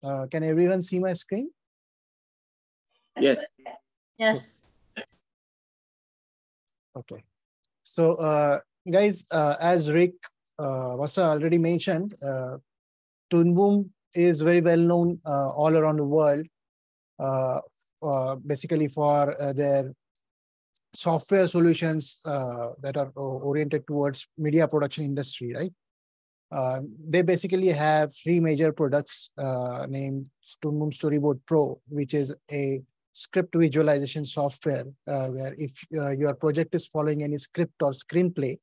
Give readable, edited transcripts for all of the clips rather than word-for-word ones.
Can everyone see my screen? Yes. Yes. Okay. So, guys, as Rick Vasta already mentioned, Toonboom is very well known all around the world, basically for their software solutions that are oriented towards media production industry, right? They basically have three major products named Toonboom Storyboard Pro, which is a script visualization software where if your project is following any script or screenplay,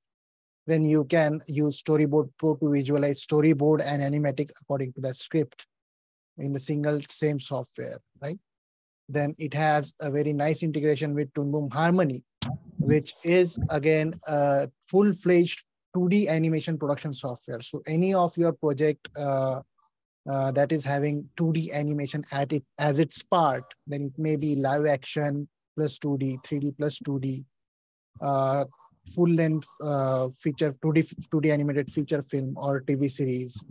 then you can use Storyboard Pro to visualize storyboard and animatic according to that script in the same software, right? Then it has a very nice integration with Toonboom Harmony, which is again a full-fledged 2D animation production software. So any of your project that is having 2D animation at it as its part, then it may be live action plus 2D, 3D plus 2D, full-length feature 2D animated feature film or TV series,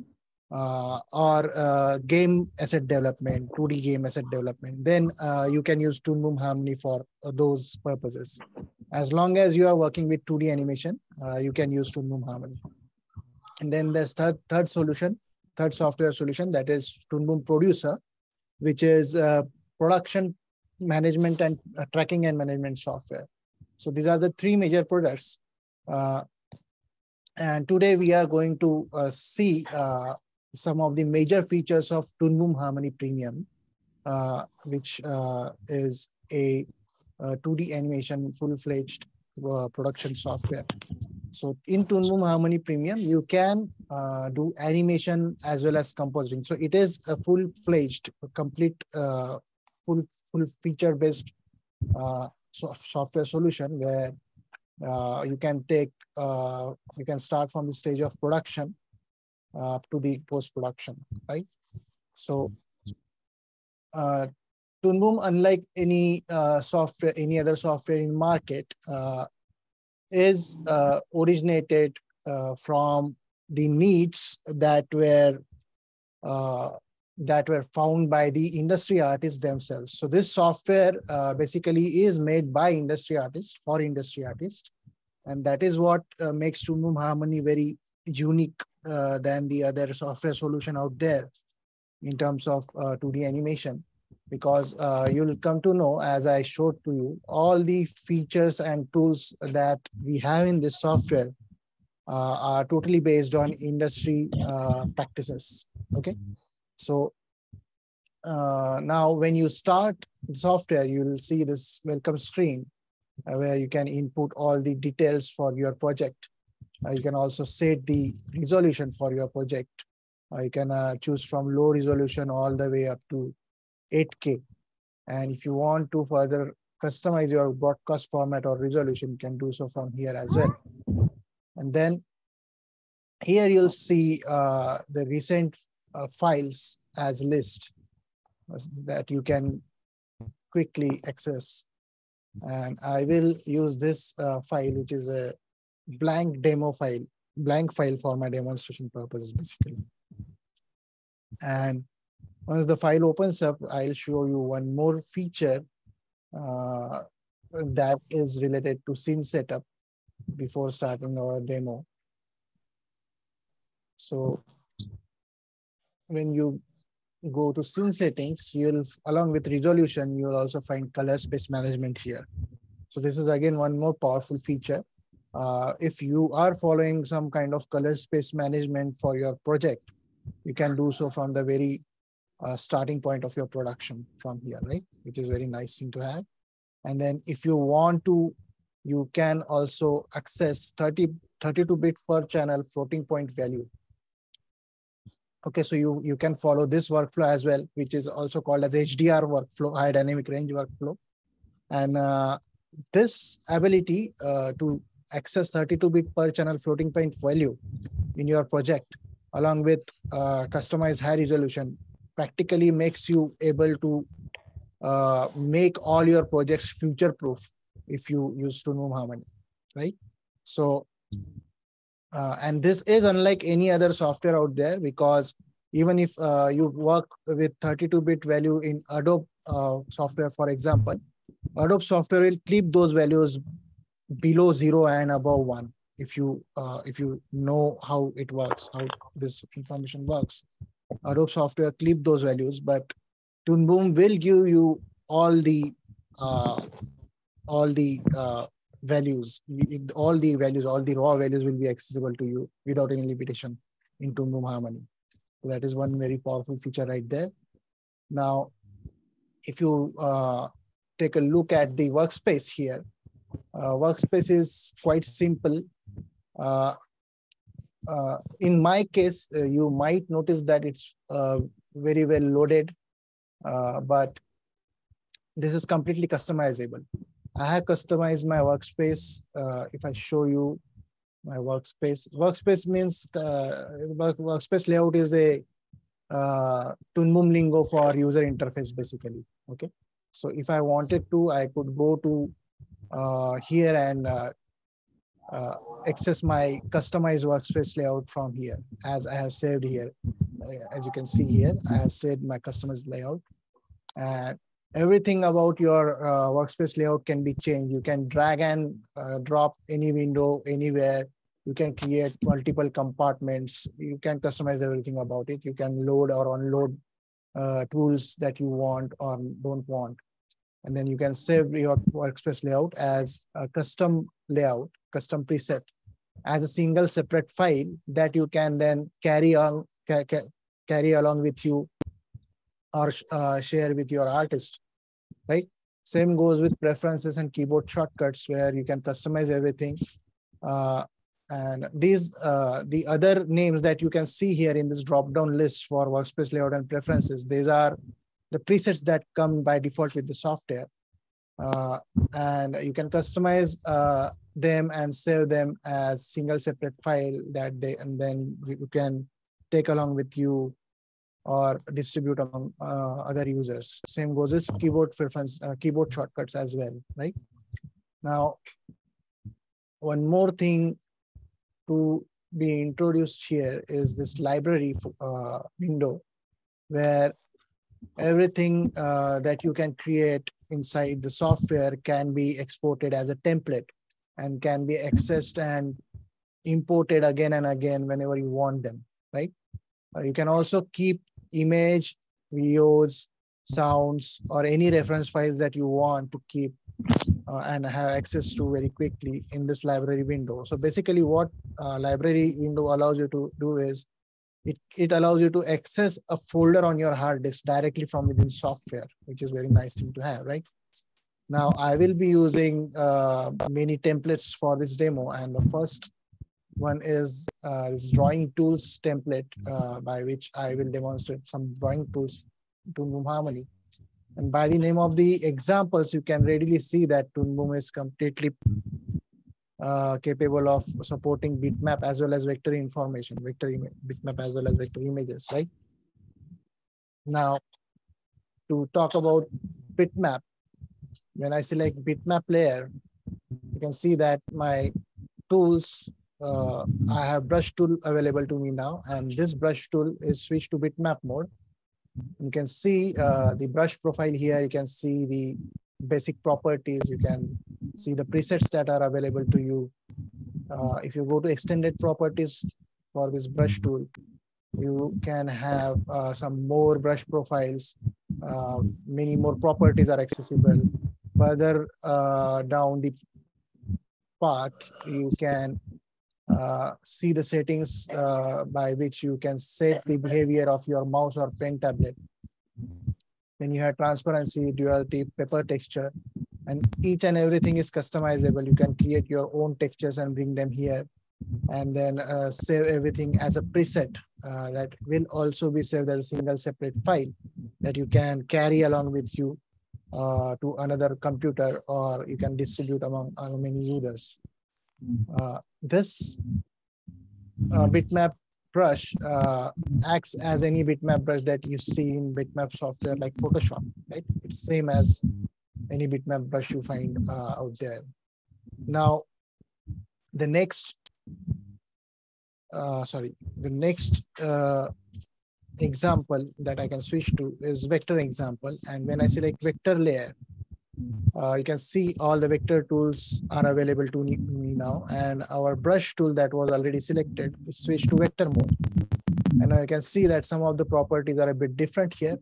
or game asset development, 2D game asset development. Then you can use Toonboom Harmony for those purposes. As long as you are working with 2D animation, you can use Toonboom Harmony. And then there's third software solution, that is Toonboom Producer, which is production management and tracking and management software. So these are the three major products. And today we are going to see some of the major features of Toonboom Harmony Premium, which is a 2D animation full-fledged production software. So in Toonboom Harmony Premium, you can do animation as well as compositing. So it is a full-fledged, complete, full feature-based software solution where you can start from the stage of production to the post-production, right? So Toonboom, unlike any other software in market, is originated from the needs that were found by the industry artists themselves. So this software basically is made by industry artists for industry artists, and that is what makes Toonboom Harmony very unique than the other software solution out there in terms of 2D animation. Because you'll come to know, as I showed to you, all the features and tools that we have in this software are totally based on industry practices. Okay, so now when you start the software, you will see this welcome screen where you can input all the details for your project. You can also set the resolution for your project. You can choose from low resolution all the way up to 8K. And if you want to further customize your broadcast format or resolution, you can do so from here as well. And then here you'll see the recent files as list that you can quickly access. And I will use this file, which is a blank file for my demonstration purposes, basically. And once the file opens up, I'll show you one more feature that is related to scene setup before starting our demo. So when you go to scene settings, you'll, along with resolution, you'll also find color space management here. So this is again one more powerful feature. If you are following some kind of color space management for your project, you can do so from the very starting point of your production from here, right? Which is very nice thing to have. And then if you want to, you can also access 32-bit per channel floating point value. Okay, so you can follow this workflow as well, which is also called as HDR workflow, high dynamic range workflow. And this ability to access 32-bit per channel floating point value in your project, along with customized high resolution, practically makes you able to make all your projects future-proof if you use Toonboom Harmony, right? So, and this is unlike any other software out there, because Even if you work with 32-bit value in Adobe software, for example, Adobe software will keep those values below 0 and above 1. If you know how it works, how this information works, Adobe software keep those values, but Toonboom will give you all the values, all the raw values will be accessible to you without any limitation in Toonboom Harmony. So that is one very powerful feature right there. Now, if you take a look at the workspace here, workspace is quite simple. In my case, you might notice that it's very well loaded, but this is completely customizable. I have customized my workspace. If I show you my workspace means workspace layout is a Toonboom lingo for user interface, basically. Okay, so if I wanted to, I could go to here and access my customized workspace layout from here, as I have saved here. As you can see here, I have saved my customized layout, and everything about your workspace layout can be changed. You can drag and drop any window anywhere. You can create multiple compartments. You can customize everything about it. You can load or unload tools that you want or don't want. And then you can save your workspace layout as a custom layout, custom preset, as a single separate file that you can then carry along with you or share with your artist, right? Same goes with preferences and keyboard shortcuts, where you can customize everything. And these, the other names that you can see here in this drop-down list for workspace layout and preferences, these are the presets that come by default with the software. And you can customize them and save them as single separate file and then you can take along with you or distribute among other users. Same goes with keyboard preference, keyboard shortcuts as well, right? Now, one more thing to be introduced here is this library window, where everything that you can create inside the software can be exported as a template and can be accessed and imported again and again whenever you want them, right? You can also keep image, videos, sounds, or any reference files that you want to keep and have access to very quickly in this library window. So basically what library window allows you to do is it allows you to access a folder on your hard disk directly from within software, which is very nice thing to have, right? Now I will be using many templates for this demo, and the first one is this drawing tools template, by which I will demonstrate some drawing tools to Toonboom Harmony. And by the name of the examples, you can readily see that Toonboom is completely capable of supporting bitmap as well as vector information, bitmap as well as vector images, right? Now, to talk about bitmap, when I select bitmap layer, you can see that my tools, I have brush tool available to me now, and this brush tool is switched to bitmap mode. You can see the brush profile here. You can see the basic properties. You can see the presets that are available to you. If you go to extended properties for this brush tool, you can have some more brush profiles. Many more properties are accessible. Further down the path, you can see the settings by which you can set the behavior of your mouse or pen tablet. Then you have transparency, duality, paper texture, and each and everything is customizable. You can create your own textures and bring them here, and then save everything as a preset that will also be saved as a single separate file that you can carry along with you to another computer, or you can distribute among many users. This bitmap brush acts as any bitmap brush that you see in bitmap software like Photoshop, right? It's same as any bitmap brush you find out there. Now, the next example that I can switch to is vector example. And when I select vector layer, you can see all the vector tools are available to me now. And our brush tool that was already selected is switched to vector mode. And now you can see that some of the properties are a bit different here.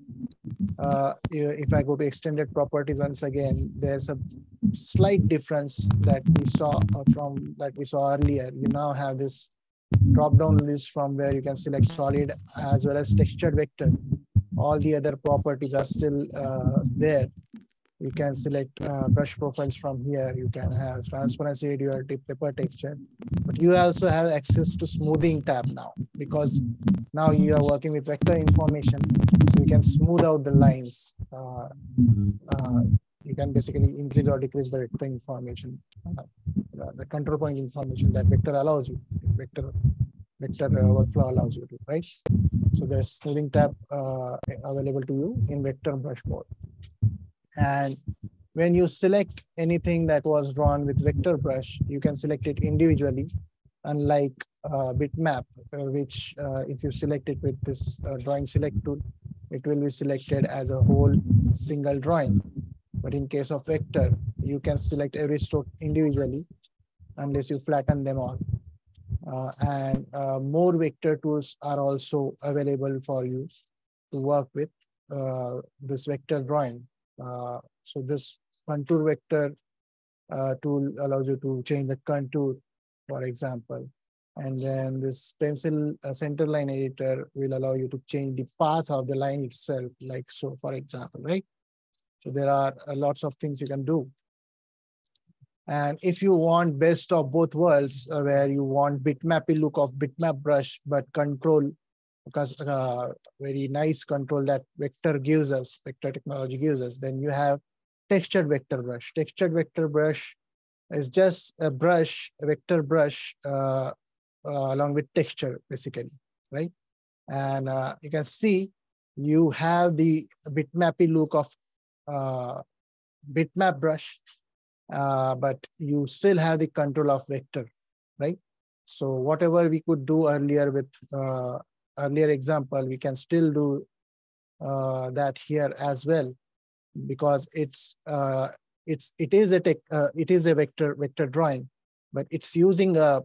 If I go to extended properties once again, there's a slight difference that we saw earlier. You now have this drop-down list from where you can select solid as well as textured vector. All the other properties are still there. You can select brush profiles from here. You can have transparency, duality, paper texture, but you also have access to smoothing tab now, because now you are working with vector information. So you can smooth out the lines. You can basically increase or decrease the vector information, the control point information that vector allows you, vector workflow allows you to, right? So there's smoothing tab available to you in vector brush mode. And when you select anything that was drawn with vector brush, you can select it individually, unlike bitmap, which if you select it with this drawing select tool, it will be selected as a whole single drawing. But in case of vector, you can select every stroke individually unless you flatten them all. And more vector tools are also available for you to work with this vector drawing. So this contour vector tool allows you to change the contour, for example. And then this pencil center line editor will allow you to change the path of the line itself, like so, for example, right? So there are lots of things you can do. And if you want best of both worlds, where you want bitmappy look of bitmap brush, but control, because very nice control that vector gives us, vector technology gives us, then you have textured vector brush. Textured vector brush is just a brush, a vector brush, along with texture, basically, right? And you can see you have the bitmappy look of bitmap brush, but you still have the control of vector, right? So whatever we could do earlier with earlier example, we can still do that here as well, because it is a vector drawing, but it's using a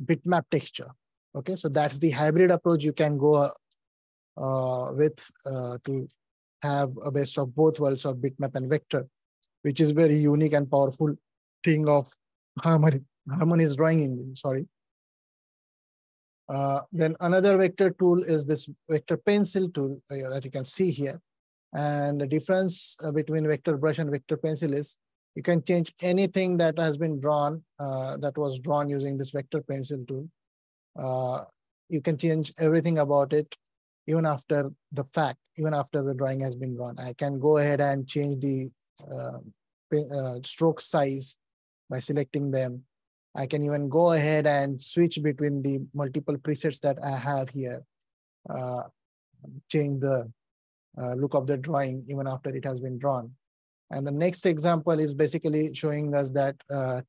bitmap texture. Okay, so that's the hybrid approach you can go with to have a best of both worlds of bitmap and vector, which is very unique and powerful thing of Harmony's drawing engine. Sorry. Then another vector tool is this vector pencil tool that you can see here. And the difference between vector brush and vector pencil is you can change anything that has been drawn, that was drawn using this vector pencil tool. You can change everything about it, even after the fact, even after the drawing has been drawn. I can go ahead and change the stroke size by selecting them. I can even go ahead and switch between the multiple presets that I have here, change the look of the drawing even after it has been drawn. And the next example is basically showing us that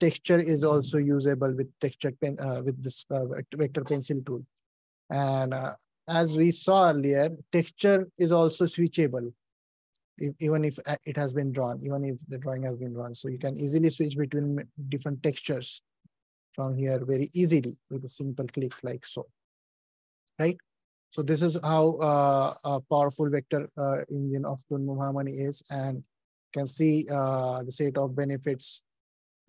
texture is also usable with texture pen with this vector pencil tool. And as we saw earlier, texture is also switchable, even if it has been drawn, even if the drawing has been drawn. So you can easily switch between different textures from here very easily with a simple click like so, right? So this is how a powerful vector engine of Toonboom Harmony is, and you can see the set of benefits,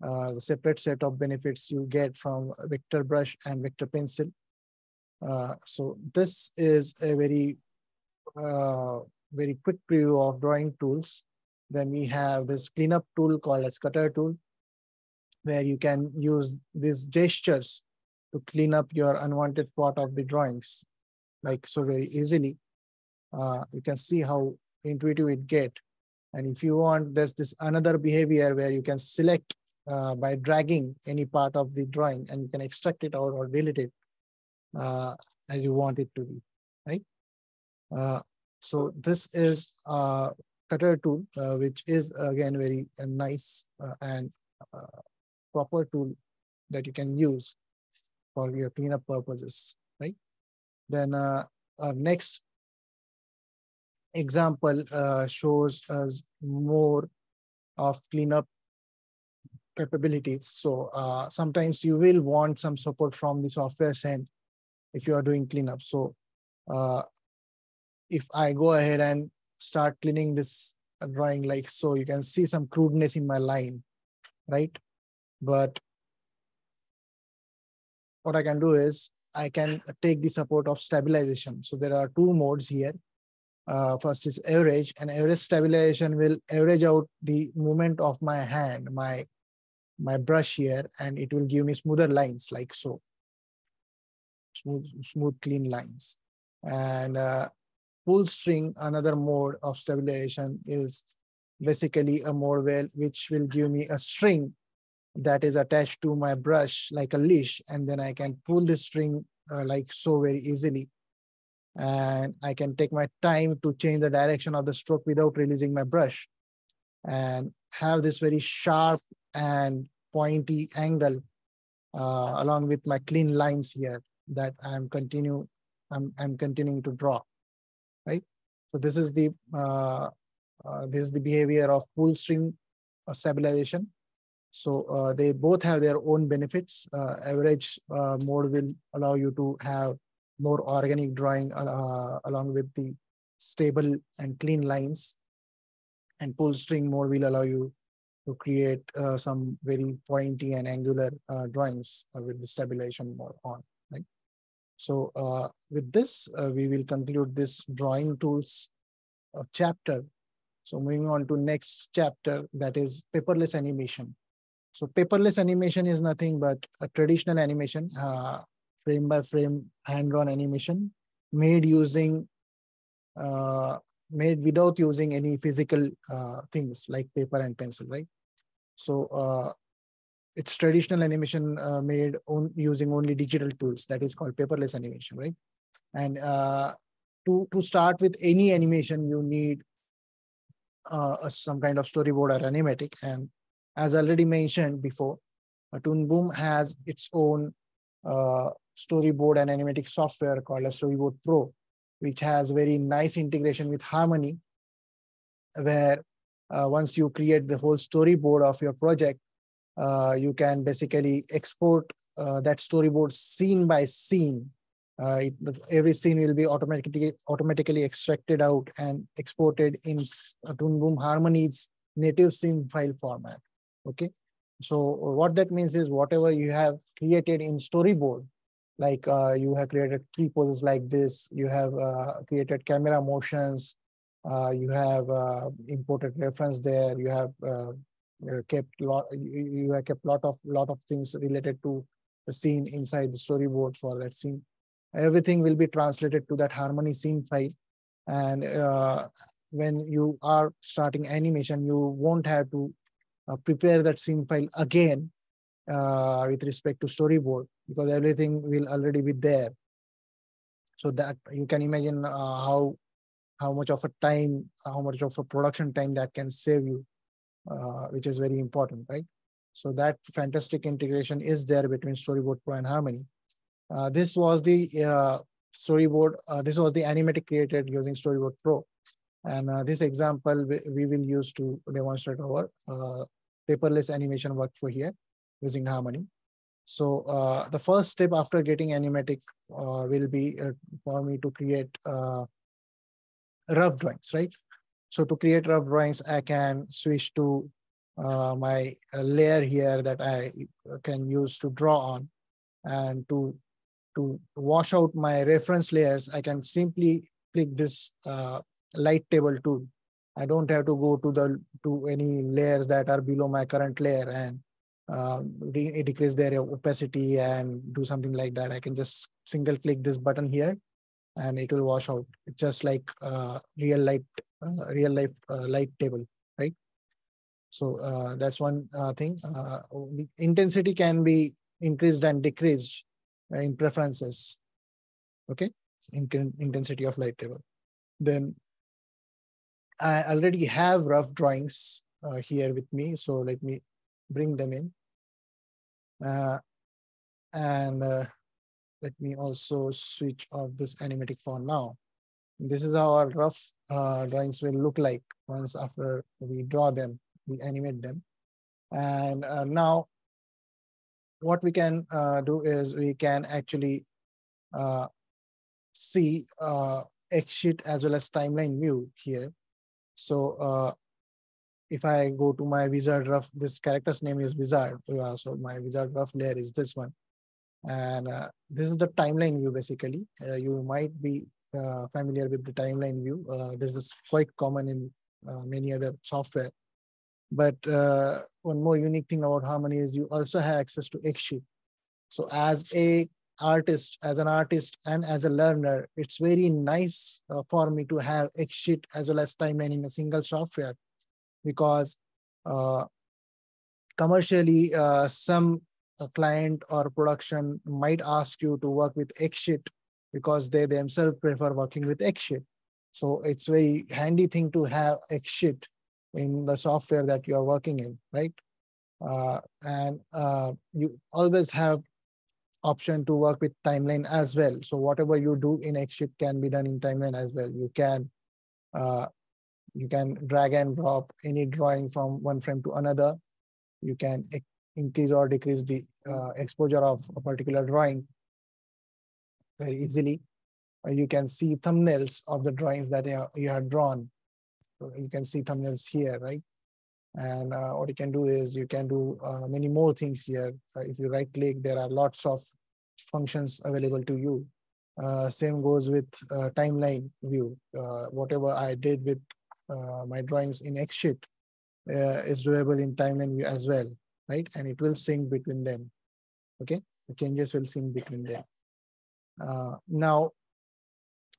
the separate set of benefits you get from vector brush and vector pencil. So this is a very quick preview of drawing tools. Then we have this cleanup tool called as cutter tool, where you can use these gestures to clean up your unwanted part of the drawings, like so very easily. You can see how intuitive it get. And if you want, there's this another behavior where you can select by dragging any part of the drawing, and you can extract it out or delete it as you want it to be, right? So this is cutter tool, which is again very nice and proper tool that you can use for your cleanup purposes, right? Then our next example shows us more of cleanup capabilities. So sometimes you will want some support from the software end if you are doing cleanup. So uh, if I go ahead and start cleaning this drawing like so, you can see some crudeness in my line, right? But what I can do is I can take the support of stabilization. So there are two modes here. First is average, and average stabilization will average out the movement of my hand, my brush here, and it will give me smoother lines like so, smooth clean lines. And full string, another mode of stabilization, is basically a mode which will give me a string that is attached to my brush like a leash, and then I can pull this string like so very easily. And I can take my time to change the direction of the stroke without releasing my brush, and have this very sharp and pointy angle along with my clean lines here that I'm continuing to draw, right? So this is the behavior of full string stabilization. So they both have their own benefits. Average mode will allow you to have more organic drawing along with the stable and clean lines. And full string mode will allow you to create some very pointy and angular drawings with the stabilization mode on, right? So with this, we will conclude this drawing tools chapter. So moving on to next chapter, that is paperless animation. So paperless animation is nothing but a traditional animation, frame by frame, hand-drawn animation made using, made without using any physical things like paper and pencil, right? So it's traditional animation made using only digital tools. That is called paperless animation, right? And to start with any animation, you need some kind of storyboard or animatic. And as already mentioned before, Toonboom has its own storyboard and animatic software called a Storyboard Pro, which has very nice integration with Harmony, where once you create the whole storyboard of your project, you can basically export that storyboard scene by scene. Every scene will be automatically extracted out and exported in Toonboom Harmony's native scene file format. Okay, so what that means is whatever you have created in storyboard, like you have created key poses like this, you have created camera motions, you have imported reference there, you have kept you have kept lot of things related to the scene inside the storyboard for that scene. Everything will be translated to that Harmony scene file, and when you are starting animation, you won't have to prepare that scene file again with respect to storyboard, because everything will already be there. So that you can imagine how much of a time, how much of a production time that can save you, which is very important, right? So that fantastic integration is there between Storyboard Pro and Harmony. This was the storyboard. This was the animatic created using Storyboard Pro, and this example we will use to demonstrate our paperless animation workflow here using Harmony. So the first step after getting animatic will be for me to create rough drawings, right? So to create rough drawings, I can switch to my layer here that I can use to draw on. And to wash out my reference layers, I can simply click this light table tool. I don't have to go to any layers that are below my current layer and decrease their opacity and do something like that. I can just single click this button here, and it will wash out. It's just like real life light table, right? So that's one thing. The intensity can be increased and decreased in preferences. Okay, intensity of light table. Then I already have rough drawings here with me, so let me bring them in. And let me also switch off this animatic for now. This is how our rough drawings will look like once after we draw them, we animate them. And now what we can do is we can actually see X sheet as well as timeline view here. So if I go to my wizard rough, this character's name is wizard. So my wizard rough layer is this one. And this is the timeline view basically. You might be familiar with the timeline view. This is quite common in many other software. But one more unique thing about Harmony is you also have access to X sheet. So as an artist and as a learner, it's very nice for me to have X sheet as well as timeline in a single software, because commercially some client or production might ask you to work with X sheet because they themselves prefer working with X sheet. So it's very handy thing to have X sheet in the software that you are working in, right? And you always have option to work with timeline as well. So whatever you do in X sheet can be done in timeline as well. You can drag and drop any drawing from one frame to another. You can increase or decrease the exposure of a particular drawing very easily. You can see thumbnails of the drawings that you have drawn. So you can see thumbnails here, right? And what you can do is you can do many more things here. If you right click, there are lots of functions available to you. Same goes with timeline view. Whatever I did with my drawings in X sheet is doable in timeline view as well, right? And it will sync between them. Okay, the changes will sync between them. Now,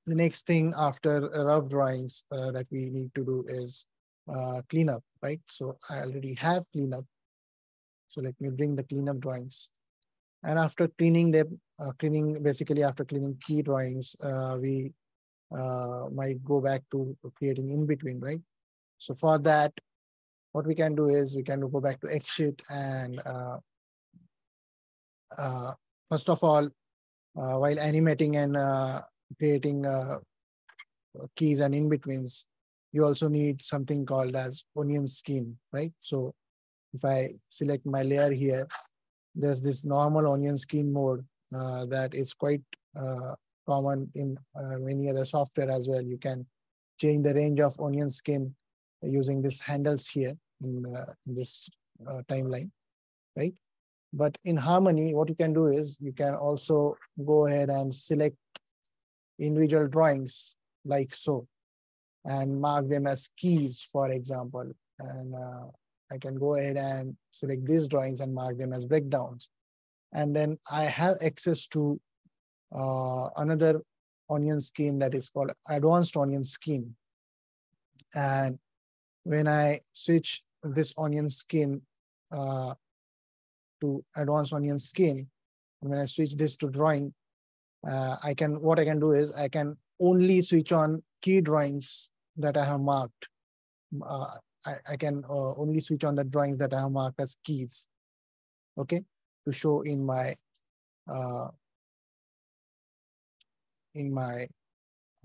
the next thing after rough drawings that we need to do is cleanup, right? So I already have cleanup. So let me bring the cleanup drawings. And after cleaning them, basically after cleaning key drawings, we might go back to creating in between, right? So for that, what we can do is we can go back to X sheet and first of all, while animating and creating keys and in-betweens, you also need something called as onion skin, right? So if I select my layer here, there's this normal onion skin mode that is quite common in many other software as well. You can change the range of onion skin using these handles here in this timeline, right? But in Harmony, what you can do is you can also go ahead and select individual drawings like so and mark them as keys, for example. And I can go ahead and select these drawings and mark them as breakdowns. And then I have access to another onion skin that is called advanced onion skin. And when I switch this onion skin to advanced onion skin, and when I switch this to drawing, what I can do is I can only switch on key drawings that I have marked. I can only switch on the drawings that I have marked as keys, okay, to show in my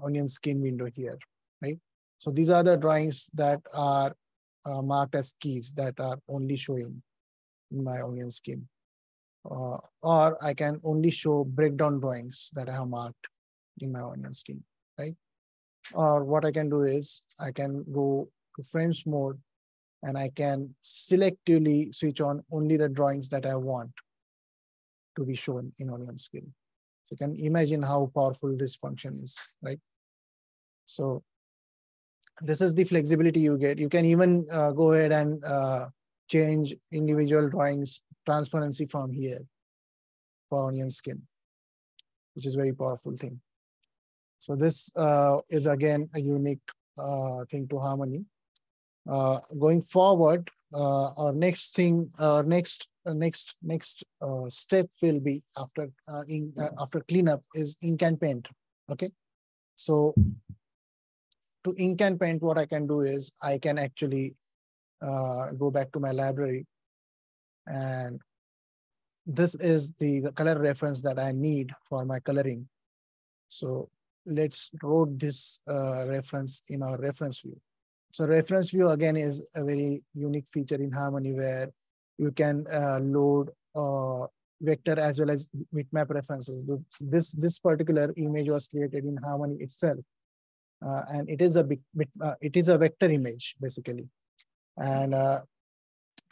onion skin window here, right? So these are the drawings that are marked as keys that are only showing in my onion skin. Or I can only show breakdown drawings that I have marked in my onion skin, right? Or what I can do is I can go to frames mode and I can selectively switch on only the drawings that I want to be shown in onion skin. So you can imagine how powerful this function is, right? So this is the flexibility you get. You can even go ahead and change individual drawings transparency from here for onion skin, which is a very powerful thing. So this is again a unique thing to Harmony. Going forward, our next thing, next step will be after cleanup is ink and paint. Okay, so to ink and paint, what I can do is I can actually go back to my library, and this is the color reference that I need for my coloring. So let's load this reference in our reference view. So reference view again is a very unique feature in Harmony where you can load vector as well as bitmap references. This particular image was created in Harmony itself, and it is a vector image basically. And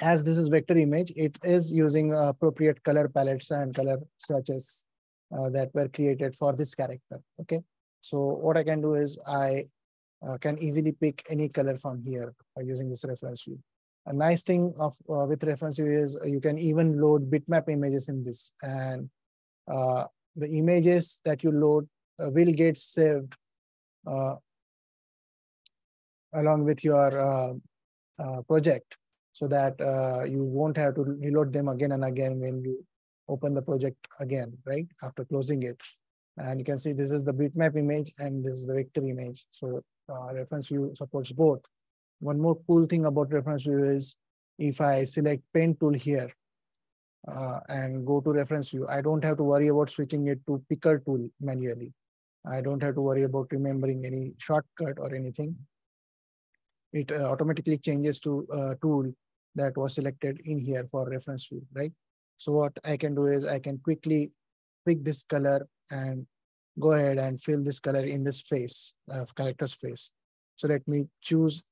as this is vector image, it is using appropriate color palettes and color swatches that were created for this character. Okay, so what I can do is I can easily pick any color from here by using this reference view. A nice thing of with reference view is you can even load bitmap images in this, and the images that you load will get saved along with your project, so that you won't have to reload them again and again when you open the project again, right, after closing it. And you can see this is the bitmap image and this is the vector image. So reference view supports both. One more cool thing about reference view is if I select pen tool here and go to reference view, I don't have to worry about switching it to picker tool manually. I don't have to worry about remembering any shortcut or anything. It automatically changes to a tool that was selected in here for reference view, right? So what I can do is I can quickly pick this color and go ahead and fill this color in this face, character's face. So let me choose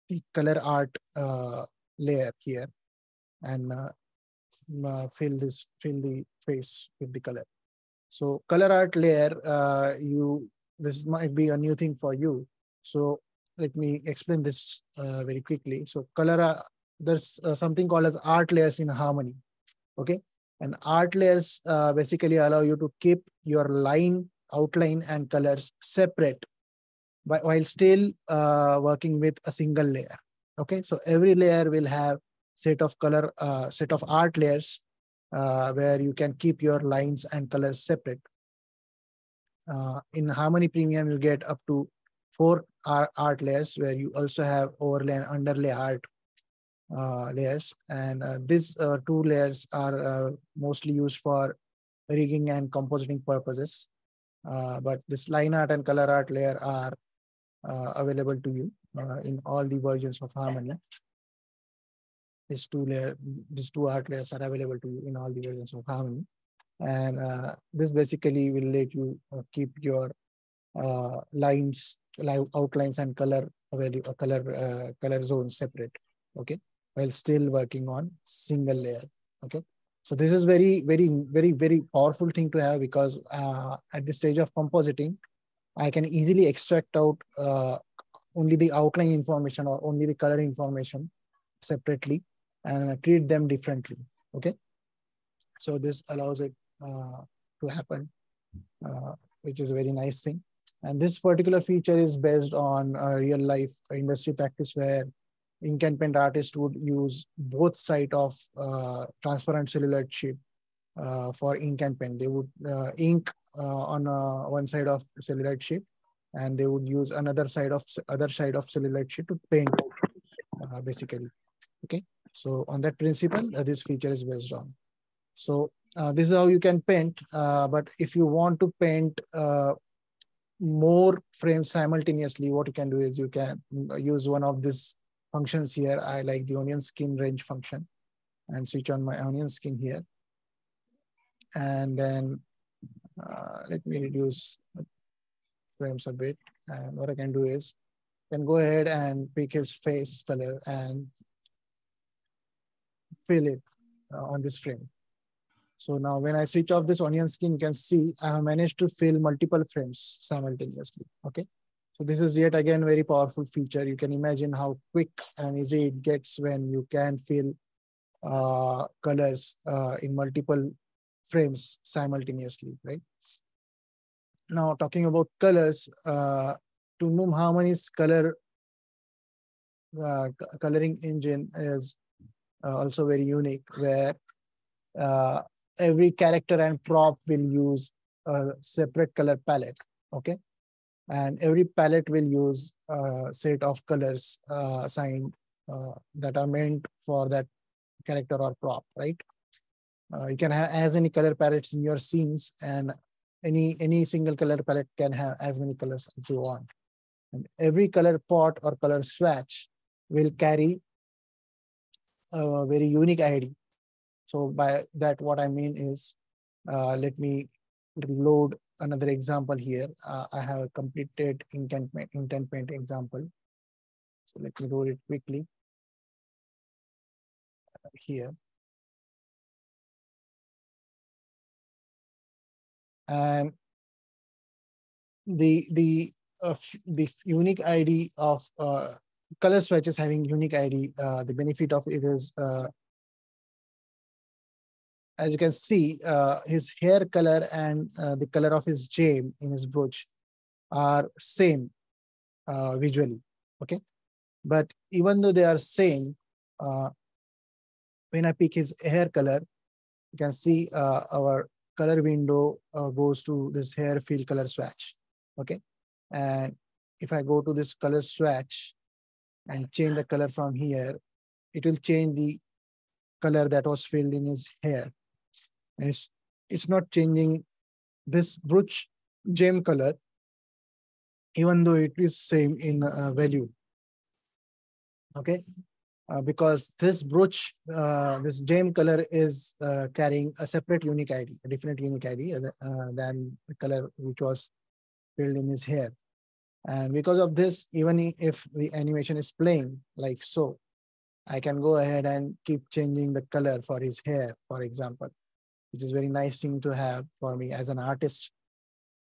the color art layer here and fill the face with the color. So color art layer, this might be a new thing for you. So let me explain this very quickly. So there's something called as art layers in Harmony. Okay, and art layers basically allow you to keep your line, outline, and colors separate, while still working with a single layer. Okay, so every layer will have set of art layers where you can keep your lines and colors separate. In Harmony Premium, you get up to 4 art layers where you also have overlay and underlay art layers. And these 2 layers are mostly used for rigging and compositing purposes. But this line art and color art layer are available to you in all the versions of Harmony. These 2 art layers are available to you in all the versions of Harmony. And this basically will let you keep your lines, outlines, and color zones separate. Okay, while still working on single layer. Okay, so this is very powerful thing to have, because at this stage of compositing, I can easily extract out only the outline information or only the color information separately and treat them differently. Okay, so this allows it to happen, which is a very nice thing. And this particular feature is based on a real life industry practice where ink and pen artists would use both side of transparent celluloid sheet for ink and pen. They would ink on one side of celluloid sheet, and they would use other side of celluloid sheet to paint basically. Okay, so on that principle, this feature is based on. So this is how you can paint. But if you want to paint more frames simultaneously, what you can do is you can use one of these functions here. I like the onion skin range function, and switch on my onion skin here. And then let me reduce frames a bit. And what I can do is I can go ahead and pick his face color and fill it on this frame. So now when I switch off this onion skin, you can see I have managed to fill multiple frames simultaneously. Okay, so this is yet again very powerful feature. You can imagine how quick and easy it gets when you can fill colors in multiple frames simultaneously, right? Now talking about colors, Toonboom Harmony's coloring engine is also very unique, where every character and prop will use a separate color palette. Okay, and every palette will use a set of colors assigned that are meant for that character or prop, right? You can have as many color palettes in your scenes, and any single color palette can have as many colors as you want. And every color pot or color swatch will carry a very unique ID. So by that, what I mean is, let me load another example here. I have a completed intent paint example. So let me load it quickly here. And the unique ID of color swatches having unique ID, the benefit of it is, as you can see, his hair color and the color of his gem in his brooch are same visually, okay? But even though they are same, when I pick his hair color, you can see our color window goes to this hair fill color swatch, okay? And if I go to this color swatch and change the color from here, it will change the color that was filled in his hair. And it's not changing this brooch gem color, even though it is same in value, okay? Because this brooch, this gem color is carrying a separate unique ID, a different unique ID than the color which was filled in his hair. And because of this, even if the animation is playing like so, I can go ahead and keep changing the color for his hair, for example, which is very nice thing to have for me as an artist.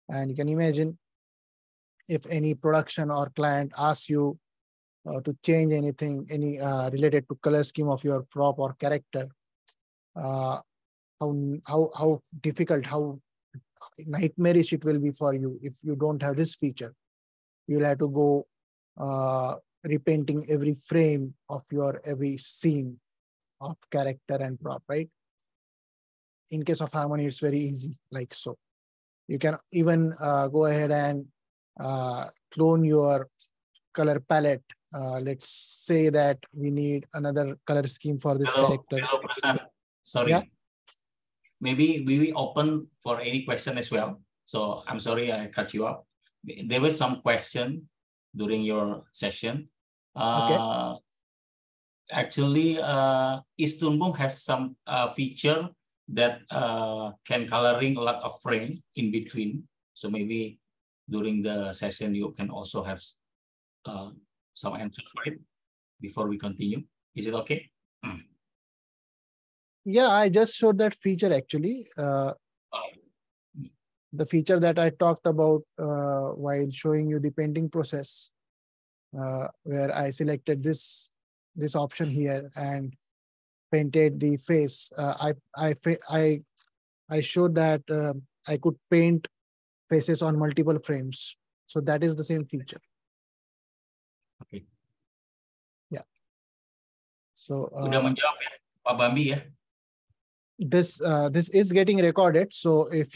And you can imagine if any production or client asks you to change anything, any related to color scheme of your prop or character, how difficult, how nightmarish it will be for you if you don't have this feature. You'll have to go repainting every frame of your every scene of character and prop, right? In case of Harmony, it's very easy, like so. You can even go ahead and clone your color palette. Let's say that we need another color scheme for this character. Hello, Prasan. Sorry. Yeah? Maybe we will open for any question as well. So I'm sorry I cut you off. There was some question during your session. Okay. Actually, Toonboom has some feature that can coloring a lot of frame in between. So maybe during the session you can also have some answers for it before we continue. Is it okay? Yeah, I just showed that feature actually. The feature that I talked about while showing you the painting process, where I selected this option here and painted the face. I showed that I could paint faces on multiple frames. So that is the same feature. Okay. Yeah. So udah menjawab ya, Pak Bambi ya. This is getting recorded. So if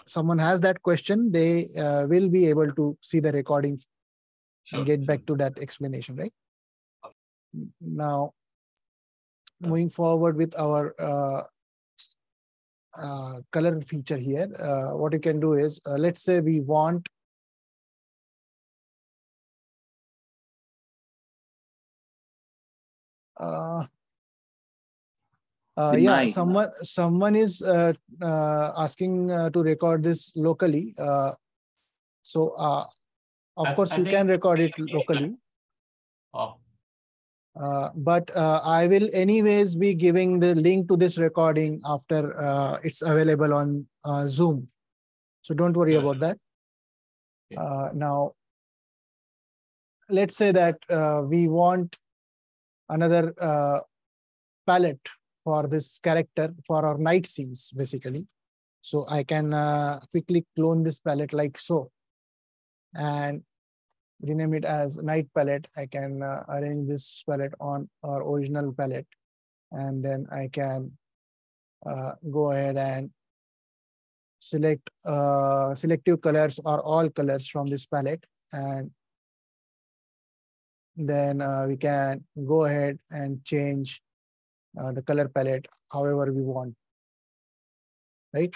someone has that question, they will be able to see the recording and get back to that explanation, right? Now, moving forward with our color feature here, what you can do is, let's say we want yeah, someone is asking to record this locally. So of course you can record it locally. But I will anyways be giving the link to this recording after it's available on Zoom. So don't worry about that. Now, let's say that we want another palette for this character for our night scenes, basically. So I can quickly clone this palette like so and rename it as night palette. I can arrange this palette on our original palette, and then I can go ahead and select selective colors or all colors from this palette, and then we can go ahead and change the color palette however we want, right?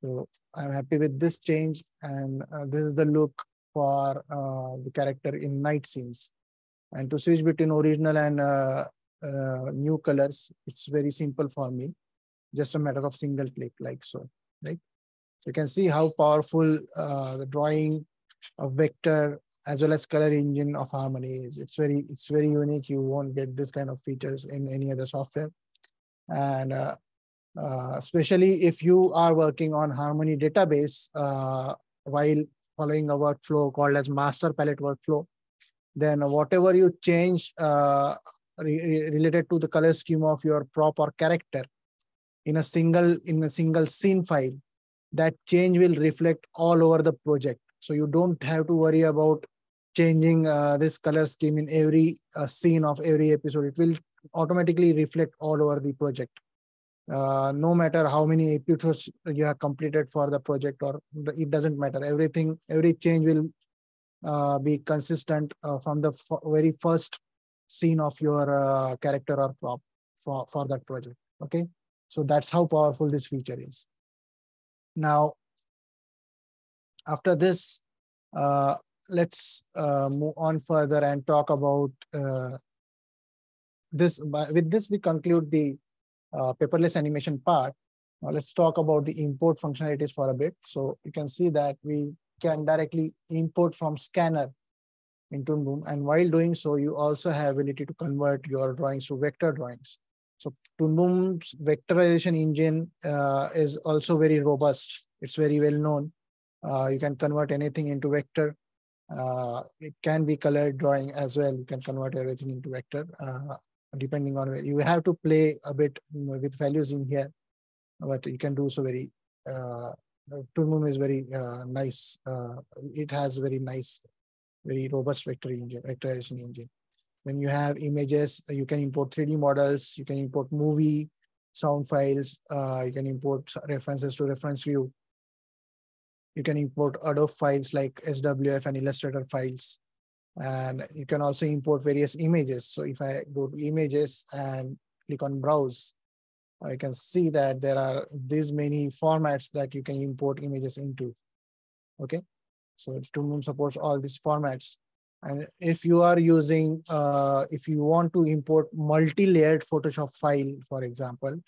So I'm happy with this change, and this is the look for the character in night scenes. And to switch between original and new colors, it's very simple for me. Just a matter of single click, like so, right? So you can see how powerful the drawing of vector as well as color engine of Harmony is. It's very unique. You won't get this kind of features in any other software. And especially if you are working on Harmony database while following a workflow called as master palette workflow, then whatever you change related to the color scheme of your prop or character in a single scene file, that change will reflect all over the project. So you don't have to worry about changing this color scheme in every scene of every episode. It will automatically reflect all over the project. No matter how many episodes you have completed for the project, or it doesn't matter. Every change will be consistent from the very first scene of your character or prop for that project. Okay, so that's how powerful this feature is. Now, after this, let's move on further and talk about this. With this, we conclude the paperless animation part. Now let's talk about the import functionalities for a bit. So you can see that we can directly import from scanner in Toonboom, and while doing so, you also have ability to convert your drawings to vector drawings. So Toonboom's vectorization engine is also very robust. It's very well known. You can convert anything into vector. It can be colored drawing as well. You can convert everything into vector, depending on where you have to play a bit with values in here, but you can do so very. Toonboom is very nice. It has very nice, very robust vectorization engine. When you have images, you can import 3D models. You can import movie, sound files. You can import references to reference view. You can import Adobe files like SWF and Illustrator files. And you can also import various images. So if I go to images and click on browse, I can see that there are these many formats that you can import images into. Okay, so Toonboom supports all these formats. And if you are using, if you want to import multi-layered Photoshop file, for example,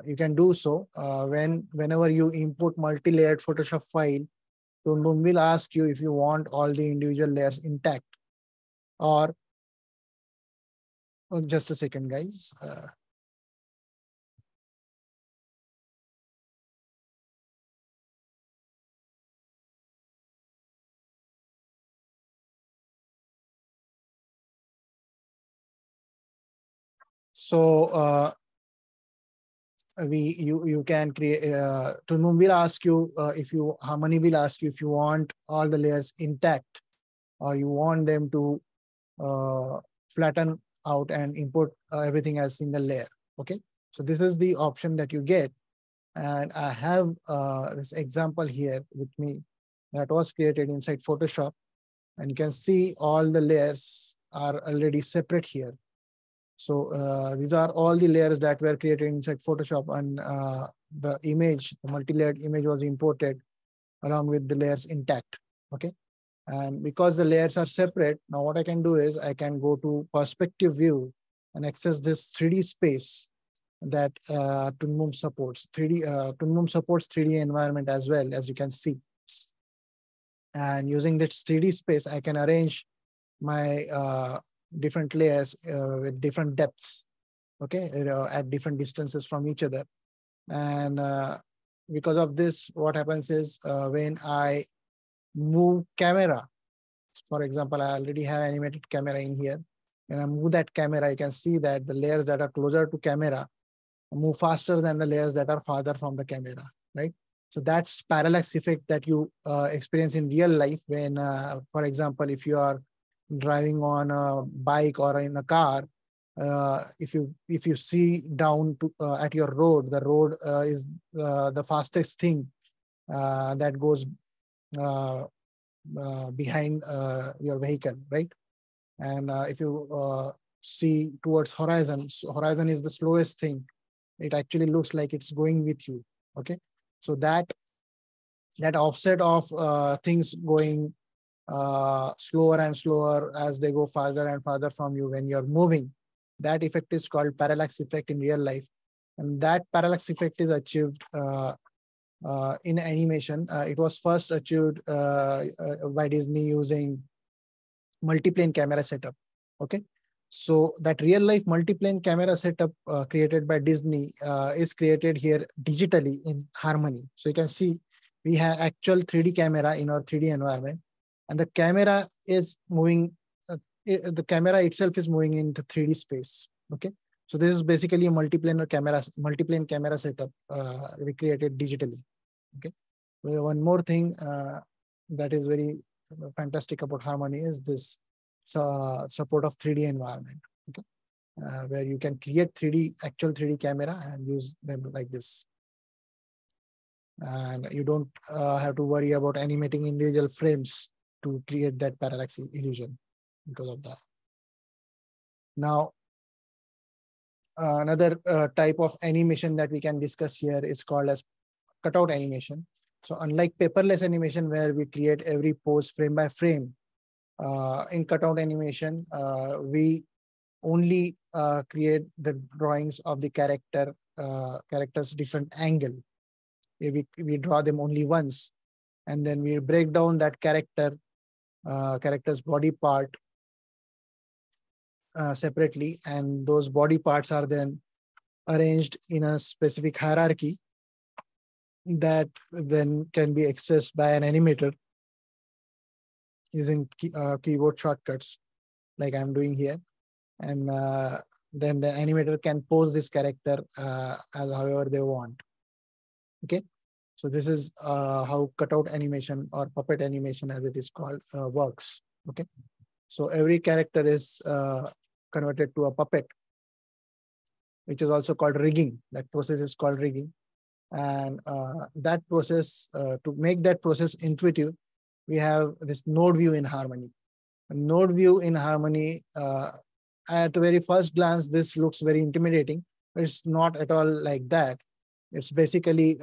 you can do so. Whenever you import multi-layered Photoshop file, Toonboom will ask you if you want all the individual layers intact, or oh, just a second, guys. So you can create. Toonboom will ask you if you Harmony will ask you if you want all the layers intact, or you want them to flatten out and import everything as single layer. Okay, so this is the option that you get, and I have this example here with me that was created inside Photoshop, and you can see all the layers are already separate here. So these are all the layers that were created inside Photoshop, and the image, the multi-layered image was imported along with the layers intact. Okay. And because the layers are separate, now what I can do is I can go to perspective view and access this 3D space that Toonboom supports. Toonboom supports 3D environment as well, as you can see. And using this 3D space, I can arrange my different layers with different depths, okay, at different distances from each other. And because of this, what happens is when I move camera, for example, I already have animated camera in here. When I move that camera, I can see that the layers that are closer to camera move faster than the layers that are farther from the camera, right? So that's parallax effect that you experience in real life when, for example, if you are driving on a bike or in a car, if you see down to at your road, the road is the fastest thing that goes behind your vehicle, right? And if you see towards horizon, so horizon is the slowest thing. It actually looks like it's going with you. Okay, So that offset of things going slower and slower as they go farther and farther from you when you're moving, that effect is called parallax effect in real life. And that parallax effect is achieved in animation. It was first achieved by Disney using multiplane camera setup. Okay, so that real life multiplane camera setup created by Disney is created here digitally in Harmony. So you can see we have actual 3D camera in our 3D environment, and the camera is moving. The camera itself is moving into 3D space. Okay, so this is basically a multiplane camera setup recreated digitally. Okay, so one more thing that is very fantastic about Harmony is this support of 3D environment. Okay, where you can create actual 3D camera and use them like this, and you don't have to worry about animating individual frames to create that parallax illusion because of that. Now, another type of animation that we can discuss here is called as cutout animation. So unlike paperless animation where we create every pose frame by frame, in cutout animation, we only create the drawings of the character's different angle. We draw them only once, and then we break down that character's body part separately, and those body parts are then arranged in a specific hierarchy that then can be accessed by an animator using keyboard shortcuts like I'm doing here. And then the animator can pose this character as however they want. Okay, so this is how cutout animation or puppet animation, as it is called, works. Okay, so every character is converted to a puppet, which is also called rigging. That process is called rigging. And that process, to make that process intuitive, we have this node view in Harmony. A node view in Harmony, at very first glance, this looks very intimidating, but it's not at all like that. It's basically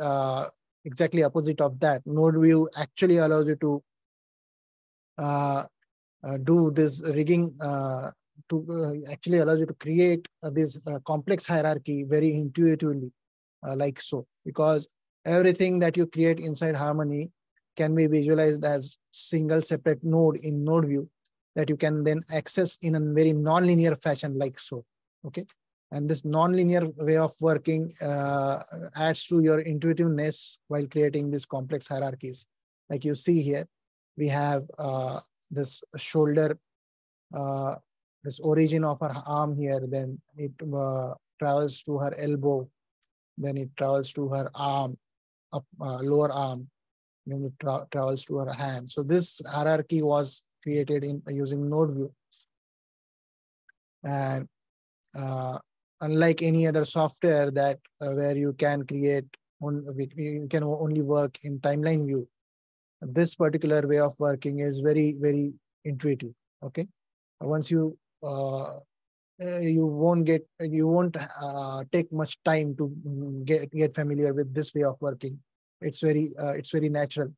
exactly opposite of that. Node view actually allows you to do this rigging, actually allows you to create this complex hierarchy very intuitively, like so, because everything that you create inside Harmony can be visualized as single separate node in node view that you can then access in a very non-linear fashion, like so. Okay, and this non-linear way of working adds to your intuitiveness while creating these complex hierarchies. Like you see here, we have this shoulder, this origin of her arm here, then it travels to her elbow, then it travels to her arm, lower arm, then it travels to her hand. So this hierarchy was created in using node view. And unlike any other software that where you can create, you can only work in timeline view, this particular way of working is very, very intuitive. Okay, once you you won't take much time to get familiar with this way of working. It's very natural,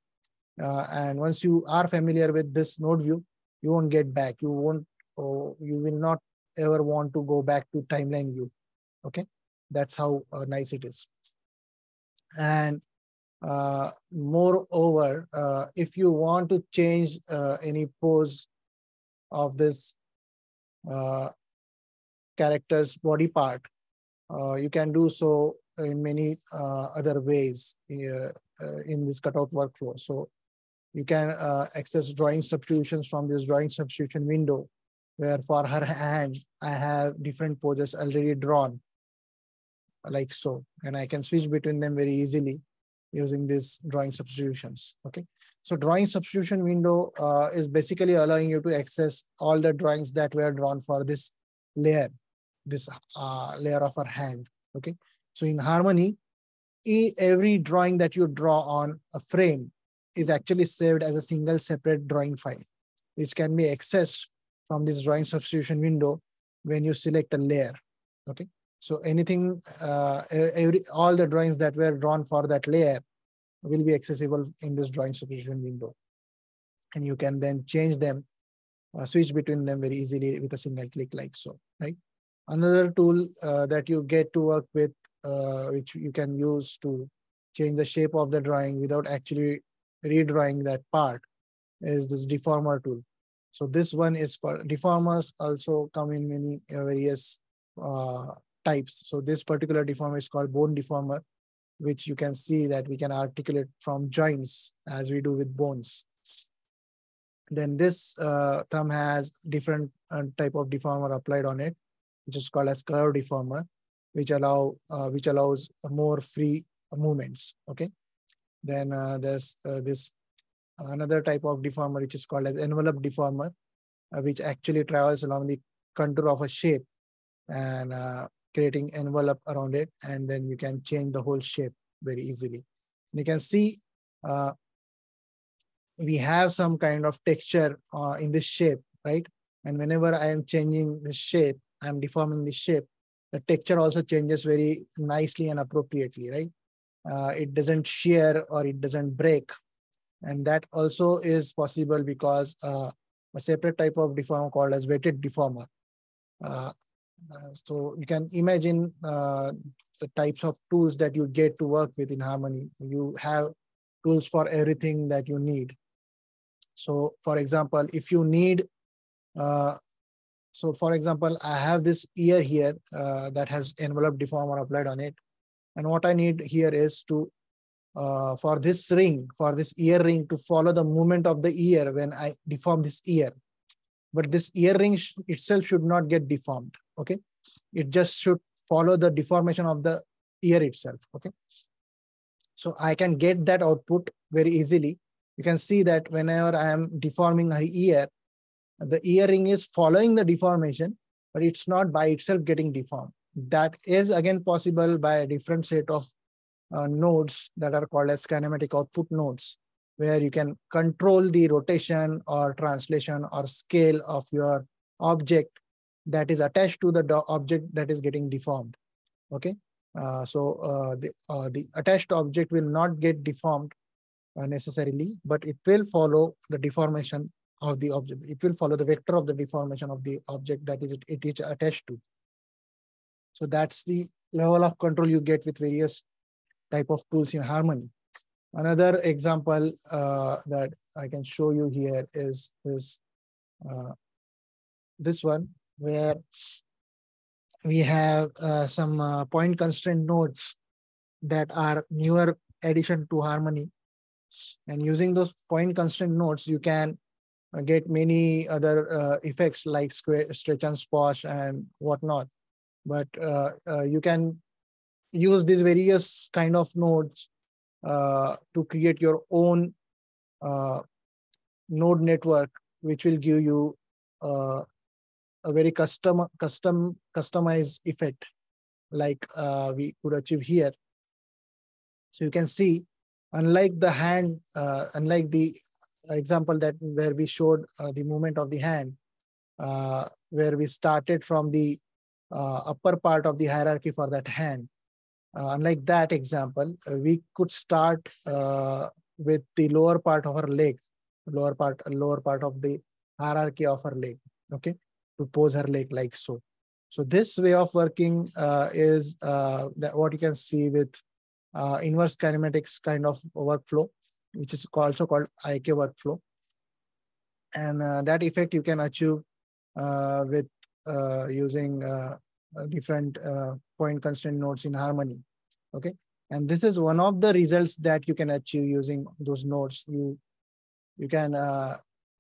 and once you are familiar with this node view, you won't get back. You will not ever want to go back to timeline view. Okay, that's how nice it is. And moreover, if you want to change any pose of this character's body part, you can do so in many other ways in this cutout workflow. So you can access drawing substitutions from this drawing substitution window, where for her hand, I have different poses already drawn, like so, and I can switch between them very easily using these drawing substitutions. Okay, so drawing substitution window is basically allowing you to access all the drawings that were drawn for this layer, this layer of her hand. Okay, so in Harmony, every drawing that you draw on a frame is actually saved as a single separate drawing file, which can be accessed from this drawing substitution window when you select a layer. Okay, so anything, all the drawings that were drawn for that layer will be accessible in this drawing substitution window. And you can then change them, switch between them very easily with a single click like so, right? Another tool that you get to work with, which you can use to change the shape of the drawing without actually redrawing that part, is this deformer tool. So this one is for deformers, also come in many various types. So this particular deformer is called bone deformer, which you can see that we can articulate from joints as we do with bones. Then this thumb has different type of deformer applied on it, which is called as curve deformer, which allows more free movements. Okay. Then there's this another type of deformer, which is called as envelope deformer, which actually travels along the contour of a shape and creating envelope around it, and then you can change the whole shape very easily. And you can see we have some kind of texture in this shape, right? And whenever I am changing the shape, I'm deforming the shape, the texture also changes very nicely and appropriately, right? It doesn't shear or it doesn't break. And that also is possible because a separate type of deformer called as weighted deformer. So you can imagine the types of tools that you get to work with in Harmony. You have tools for everything that you need. So for example, if you need, for example, I have this ear here that has envelope deformer applied on it. And what I need here is to, for this ear ring to follow the movement of the ear when I deform this ear. But this ear ring itself should not get deformed, okay? It just should follow the deformation of the ear itself, okay? So I can get that output very easily. You can see that whenever I am deforming her ear, the ear ring is following the deformation, but it's not by itself getting deformed. That is again possible by a different set of nodes that are called as kinematic output nodes, where you can control the rotation or translation or scale of your object that is attached to the object that is getting deformed. Okay, the attached object will not get deformed necessarily, but it will follow the deformation of the object. It will follow the vector of the deformation of the object that it is attached to. So that's the level of control you get with various type of tools in Harmony. Another example that I can show you here is this one, where we have some point constraint nodes that are newer addition to Harmony. And using those point constraint nodes, you can get many other effects like stretch and squash and whatnot. But you can use these various kind of nodes to create your own node network, which will give you a very customized effect like we could achieve here. So you can see, unlike the hand, unlike the example that where we showed the movement of the hand, where we started from the upper part of the hierarchy for that hand. Unlike that example, we could start with the lower part of our leg, lower part of the hierarchy of her leg, okay, to pose her leg like so. So this way of working is what you can see with inverse kinematics kind of workflow, which is also called IK workflow. And that effect you can achieve with using different point constraint nodes in Harmony. Okay, and this is one of the results that you can achieve using those nodes. You can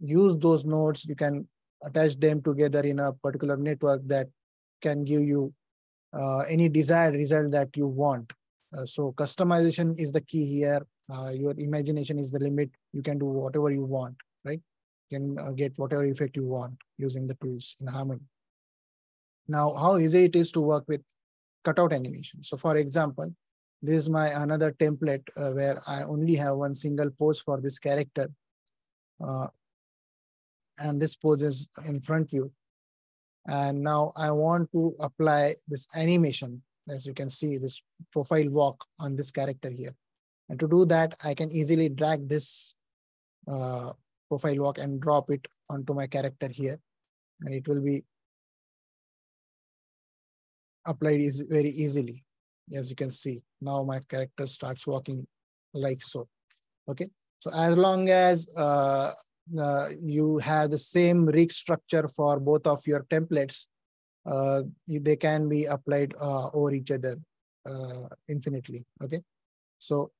use those nodes. You can attach them together in a particular network that can give you any desired result that you want. So customization is the key here. Your imagination is the limit. You can do whatever you want, right? You can get whatever effect you want using the tools in Harmony. Now, how easy it is to work with cutout animation. So for example, this is my another template where I only have one single pose for this character. And this pose is in front view. And now I want to apply this animation. As you can see, this profile walk on this character here. And to do that, I can easily drag this profile walk and drop it onto my character here, and it will be applied very easily. As you can see, now my character starts walking like so. Okay, so as long as you have the same rig structure for both of your templates, they can be applied over each other infinitely. Okay, so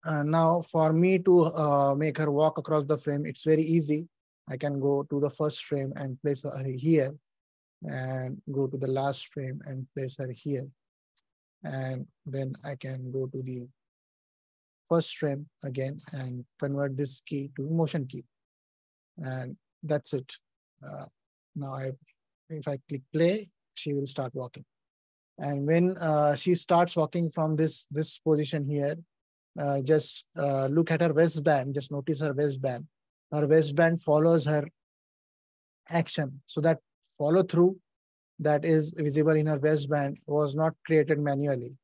now for me to make her walk across the frame, it's very easy. I can go to the first frame and place her here, and go to the last frame and place her here. And then I can go to the first frame again and convert this key to motion key. And that's it. Now if I click play, she will start walking. And when she starts walking from this position here, just look at her waistband, just notice her waistband. Her waistband follows her action. So that follow through that is visible in her waistband was not created manually.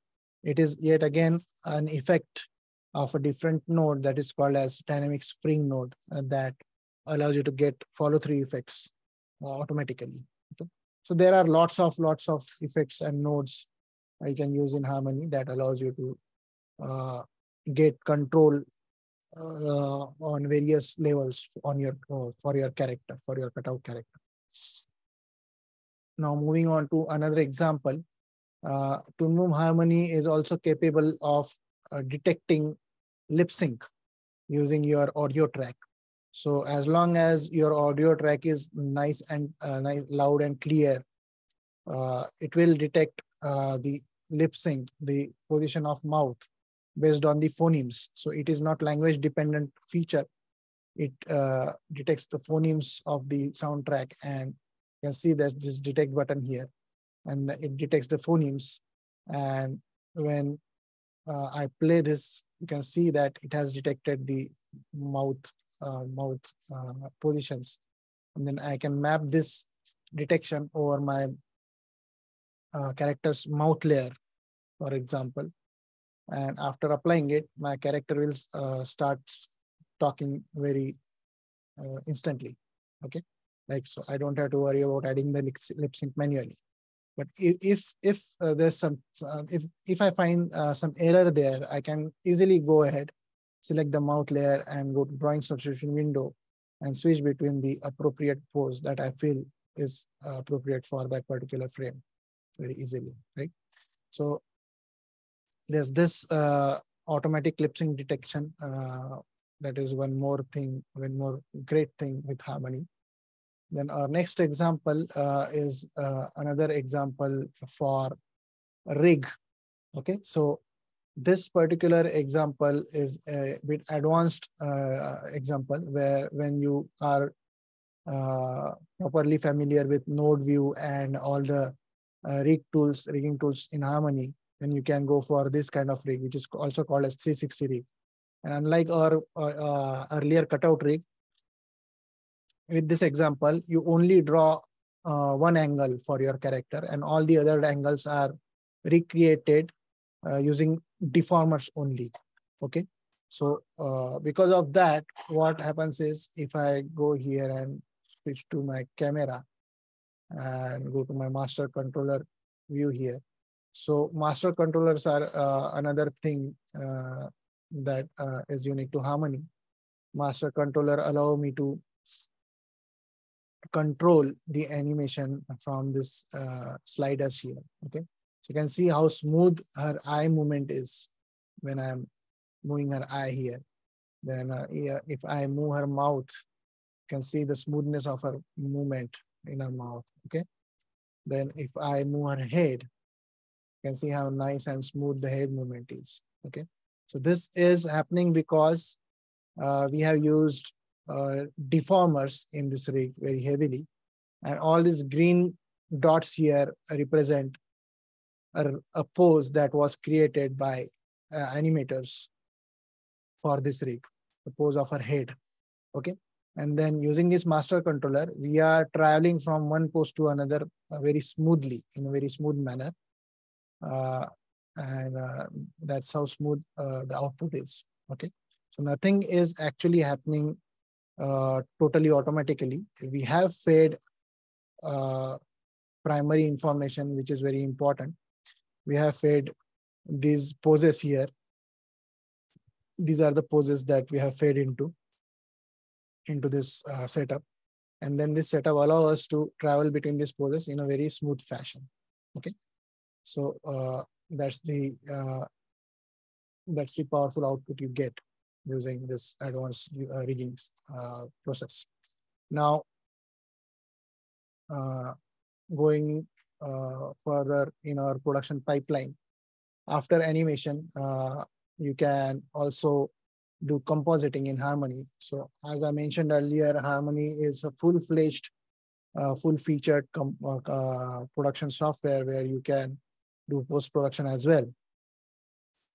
It is yet again an effect of a different node that is called as dynamic spring node that allows you to get follow through effects automatically. Okay? So there are lots of effects and nodes you can use in Harmony that allows you to get control on various levels on your for your character, for your cutout character. Now moving on to another example, Toonboom Harmony is also capable of detecting lip sync using your audio track. So as long as your audio track is nice and nice, loud and clear, it will detect the lip sync, the position of mouth based on the phonemes. So it is not language dependent feature. It detects the phonemes of the soundtrack, and you can see that this detect button here, and it detects the phonemes. And when I play this, you can see that it has detected the mouth positions. And then I can map this detection over my character's mouth layer, for example. And after applying it, my character will start talking very instantly. Okay, like so. I don't have to worry about adding the lip sync manually. But if there's some if I find some error there, I can easily go ahead, select the mouth layer, and go to drawing substitution window, and switch between the appropriate pose that I feel is appropriate for that particular frame very easily, right? So there's this automatic lip sync detection. That is one more great thing with Harmony. Then our next example is another example for a rig. Okay, so this particular example is a bit advanced example where when you are properly familiar with node view and all the rigging tools in Harmony, then you can go for this kind of rig, which is also called as 360 rig. And unlike our earlier cutout rig, with this example, you only draw one angle for your character, and all the other angles are recreated using deformers only. Okay, so because of that, what happens is if I go here and switch to my camera and go to my master controller view here. So master controllers are another thing that is unique to Harmony. Master controller allow me to control the animation from this sliders here. Okay, so you can see how smooth her eye movement is when I'm moving her eye here. Then if I move her mouth, you can see the smoothness of her movement in her mouth. Okay, then if I move her head, you can see how nice and smooth the head movement is. Okay, so this is happening because we have used deformers in this rig very heavily, and all these green dots here represent a pose that was created by animators for this rig, the pose of her head. Okay, and then using this master controller, we are traveling from one pose to another very smoothly, in a very smooth manner. And that's how smooth the output is. Okay, so nothing is actually happening totally automatically. We have fed primary information, which is very important. We have fed these poses here. These are the poses that we have fed into this setup. And then this setup allows us to travel between these poses in a very smooth fashion. Okay, so that's the powerful output you get using this advanced rigging process. Now, going further in our production pipeline, after animation, you can also do compositing in Harmony. So as I mentioned earlier, Harmony is a full-fledged, full-featured production software where you can do post-production as well.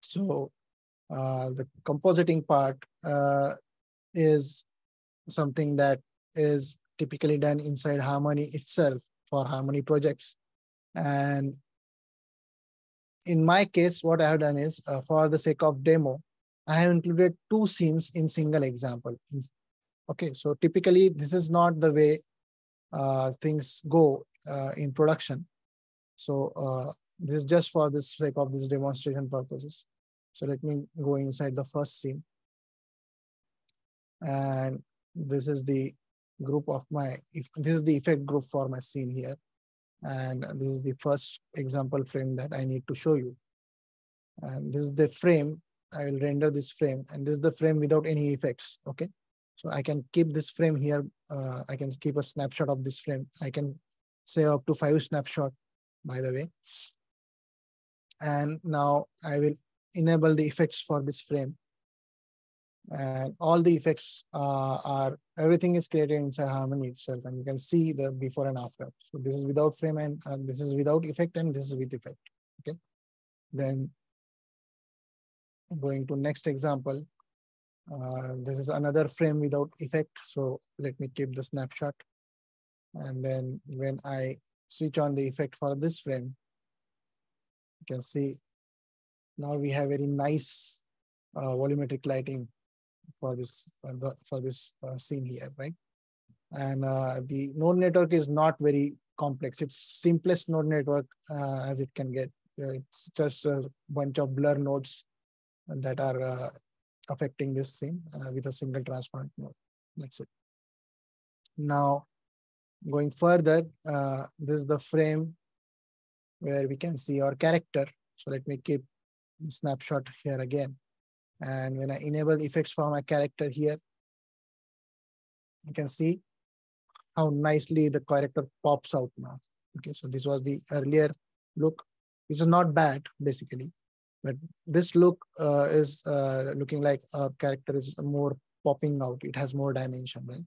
So the compositing part is something that is typically done inside Harmony itself for Harmony projects. And in my case, what I have done is, for the sake of demo, I have included 2 scenes in single example. Okay, so typically this is not the way things go in production. So this is just for the sake of this demonstration purposes. So let me go inside the first scene. And this is the group of this is the effect group for my scene here. And this is the first example frame that I need to show you. And this is the frame. I will render this frame, and this is the frame without any effects. Okay, so I can keep this frame here. I can keep a snapshot of this frame. I can say up to 5 snapshots, by the way. And now I will enable the effects for this frame. And all the effects everything is created inside Harmony itself, and you can see the before and after. So this is without frame, and this is without effect, and this is with effect. Okay, then going to next example. This is another frame without effect. So let me keep the snapshot. And then when I switch on the effect for this frame, you can see now we have very nice volumetric lighting for this scene here, right? And the node network is not very complex. It's simplest node network as it can get. It's just a bunch of blur nodes that are affecting this scene with a single transparent node. That's it. Now, going further, this is the frame where we can see our character. So let me keep the snapshot here again. And when I enable effects for my character here, you can see how nicely the character pops out now. Okay, so this was the earlier look, which is not bad basically, but this look is looking like our character is more popping out. It has more dimension, right?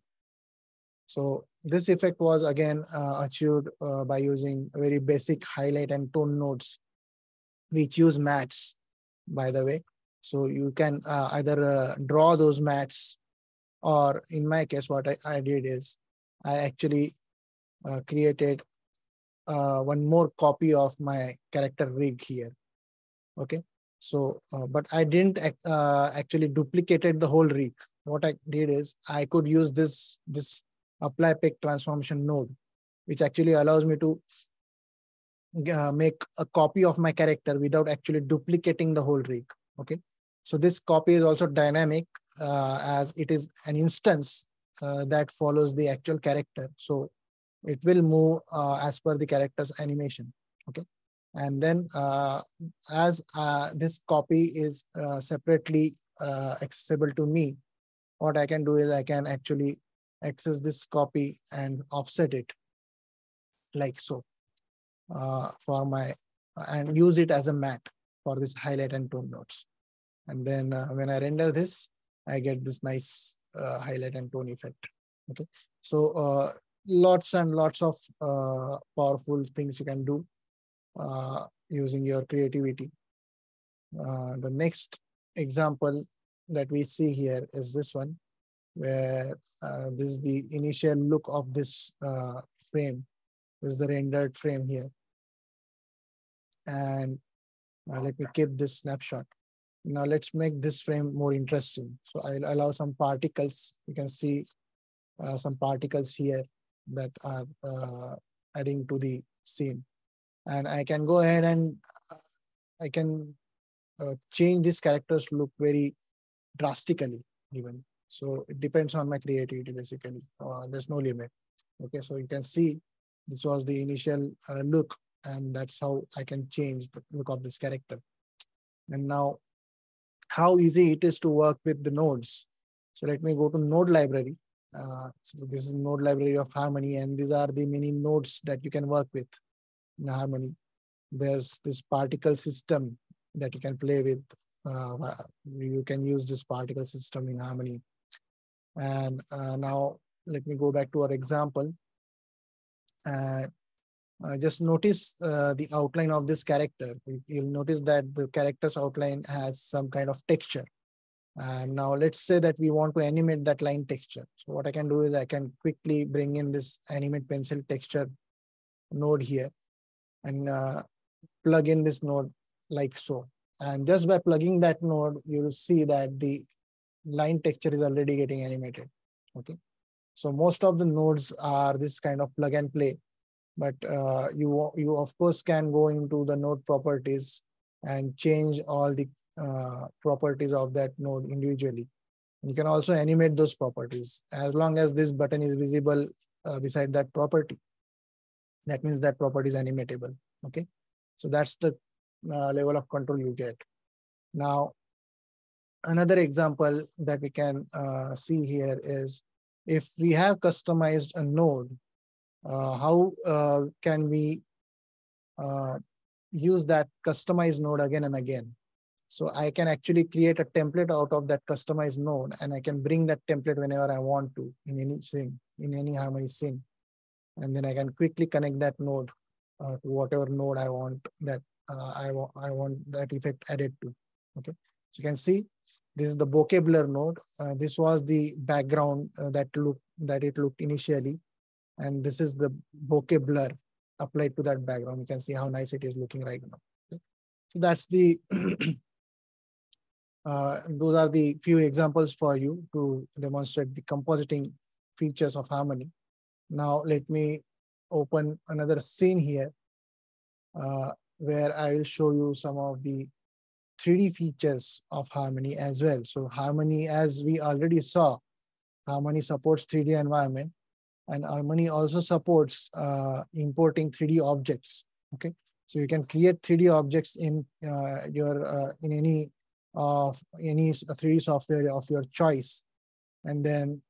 So this effect was again achieved by using very basic highlight and tone nodes, which use mats, by the way. So you can either draw those mats, or in my case, what I did is I actually created one more copy of my character rig here. Okay, so but I didn't actually duplicated the whole rig. What I did is I could use this apply pick transformation node, which actually allows me to make a copy of my character without actually duplicating the whole rig. Okay, so this copy is also dynamic as it is an instance that follows the actual character. So it will move as per the character's animation. Okay, and then as this copy is separately accessible to me, what I can do is I can actually access this copy and offset it like so for my and use it as a mat for this highlight and tone nodes. And then when I render this, I get this nice highlight and tone effect. Okay, so lots and lots of powerful things you can do using your creativity. The next example that we see here is this one, where this is the initial look of this frame. This is the rendered frame here. And Let me keep this snapshot. Now let's make this frame more interesting. So I'll allow some particles. You can see some particles here that are adding to the scene. And I can go ahead and I can change these characters to look very drastically even. So it depends on my creativity basically. There's no limit. Okay, so you can see this was the initial look, and that's how I can change the look of this character. And now how easy it is to work with the nodes. So let me go to node library. So this is node library of Harmony, and these are the many nodes that you can work with in Harmony. There's this particle system that you can play with. You can use this particle system in Harmony. And now let me go back to our example. Just notice the outline of this character. You'll notice that the character's outline has some kind of texture. And now let's say that we want to animate that line texture. So what I can do is I can quickly bring in this animate pencil texture node here and plug in this node like so. And just by plugging that node, you'll see that the line texture is already getting animated. Okay. So most of the nodes are this kind of plug and play, but you of course can go into the node properties and change all the properties of that node individually. You can also animate those properties as long as this button is visible beside that property. That means that property is animatable. Okay, so that's the level of control you get. Now, another example that we can see here is if we have customized a node, how can we use that customized node again and again? So I can actually create a template out of that customized node, and I can bring that template whenever I want to in any scene, in any Harmony scene. And then I can quickly connect that node to whatever node I want that I want that effect added to. Okay, so you can see this is the bokeh blur node. This was the background that it looked initially, and this is the bokeh blur applied to that background. You can see how nice it is looking right now. Okay? So that's the those are the few examples for you to demonstrate the compositing features of Harmony. Now let me open another scene here where I will show you some of the 3D features of Harmony as well. So Harmony, as we already saw, Harmony supports 3D environment, and Harmony also supports importing 3D objects. Okay, so you can create 3D objects in in any 3D software of your choice, and then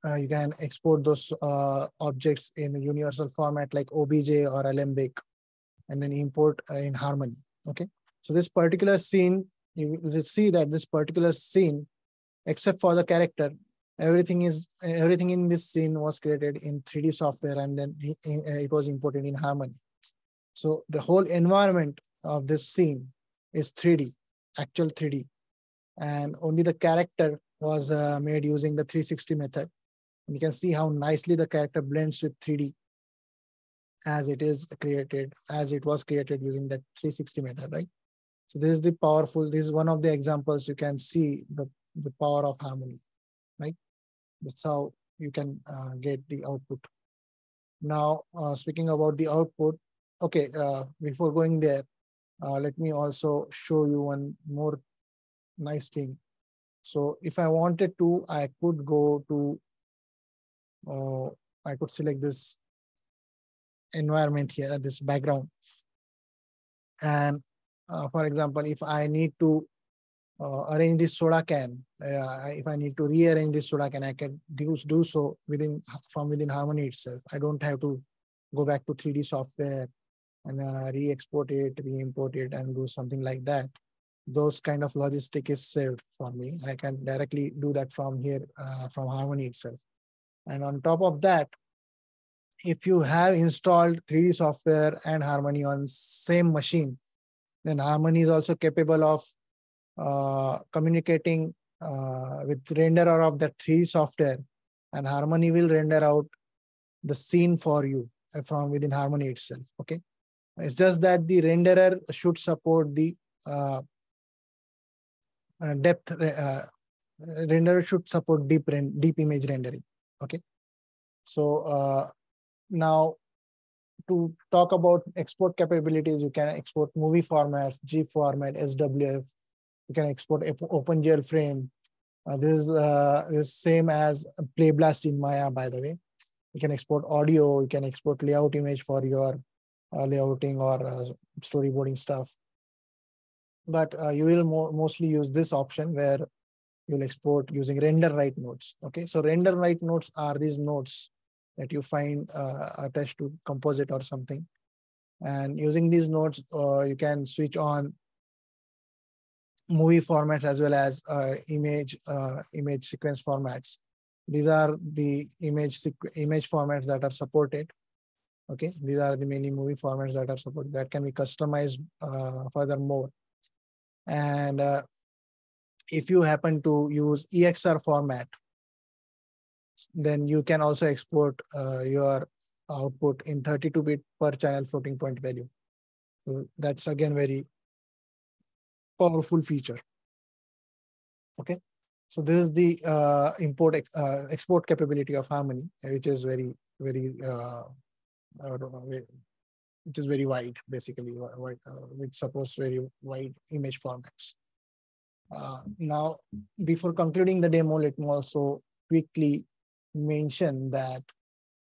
you can export those objects in a universal format like OBJ or Alembic, and then import in Harmony. Okay, so this particular scene, you will see that this particular scene, except for the character, everything in this scene was created in 3D software, and then it was imported in Harmony. So the whole environment of this scene is 3D, actual 3D, and only the character was made using the 360 method. And you can see how nicely the character blends with 3D as it was created using that 360 method, right? So this is one of the examples. You can see the power of Harmony, right? That's how you can get the output. Now, speaking about the output, okay, before going there, let me also show you one more nice thing. So if I wanted to, I could go to, I could select this environment here, this background. And for example, if I need to arrange this soda can, if I need to rearrange this soda can, I can do so from within Harmony itself. I don't have to go back to 3D software and re-export it, re-import it, and do something like that. Those kind of logistic is saved for me. I can directly do that from here, from Harmony itself. And on top of that, if you have installed 3D software and Harmony on same machine, then Harmony is also capable of communicating with renderer of that 3D software, and Harmony will render out the scene for you from within Harmony itself. Okay, It's just that the renderer should support the depth. Renderer should support deep image rendering. Okay. So now to talk about export capabilities, you can export movie formats, GIF format, SWF. You can export OpenGL frame. This is same as PlayBlast in Maya, by the way. You can export audio. You can export layout image for your layouting or storyboarding stuff. But you will mostly use this option where you'll export using render write nodes. Okay, so render write nodes are these nodes that you find attached to composite or something. And using these nodes, you can switch on movie formats as well as image sequence formats. These are the image formats that are supported. Okay, these are the many movie formats that are supported that can be customized furthermore. And if you happen to use EXR format, then you can also export your output in 32-bit per channel floating point value. So that's again very powerful feature. Okay, so this is the export capability of Harmony, which is very which is very wide, basically, which supports very wide image formats. Now, before concluding the demo, let me also quickly mention that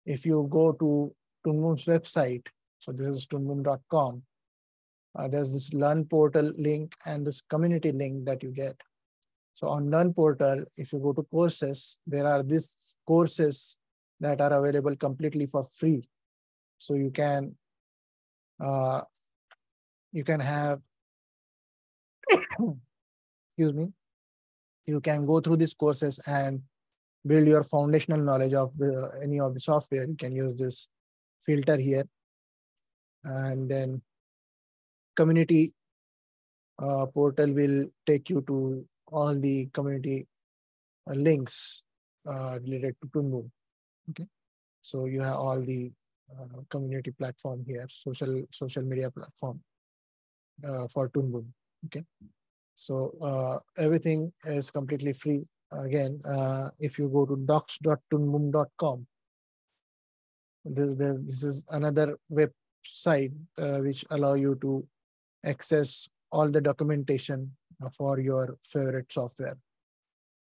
if you go to Toonboom's website, so this is toonboom.com, there's this Learn portal link and this community link that you get. So on Learn portal, if you go to courses, there are these courses that are available completely for free. So you can have, excuse me, you can go through these courses and build your foundational knowledge of any of the software. You can use this filter here, and then community portal will take you to all the community links related to Toonboom. Okay, so you have all the community platform here, social media platform for Toonboom. Okay, so everything is completely free. Again, if you go to docs.toonboom.com, this is another website which allow you to access all the documentation for your favorite software.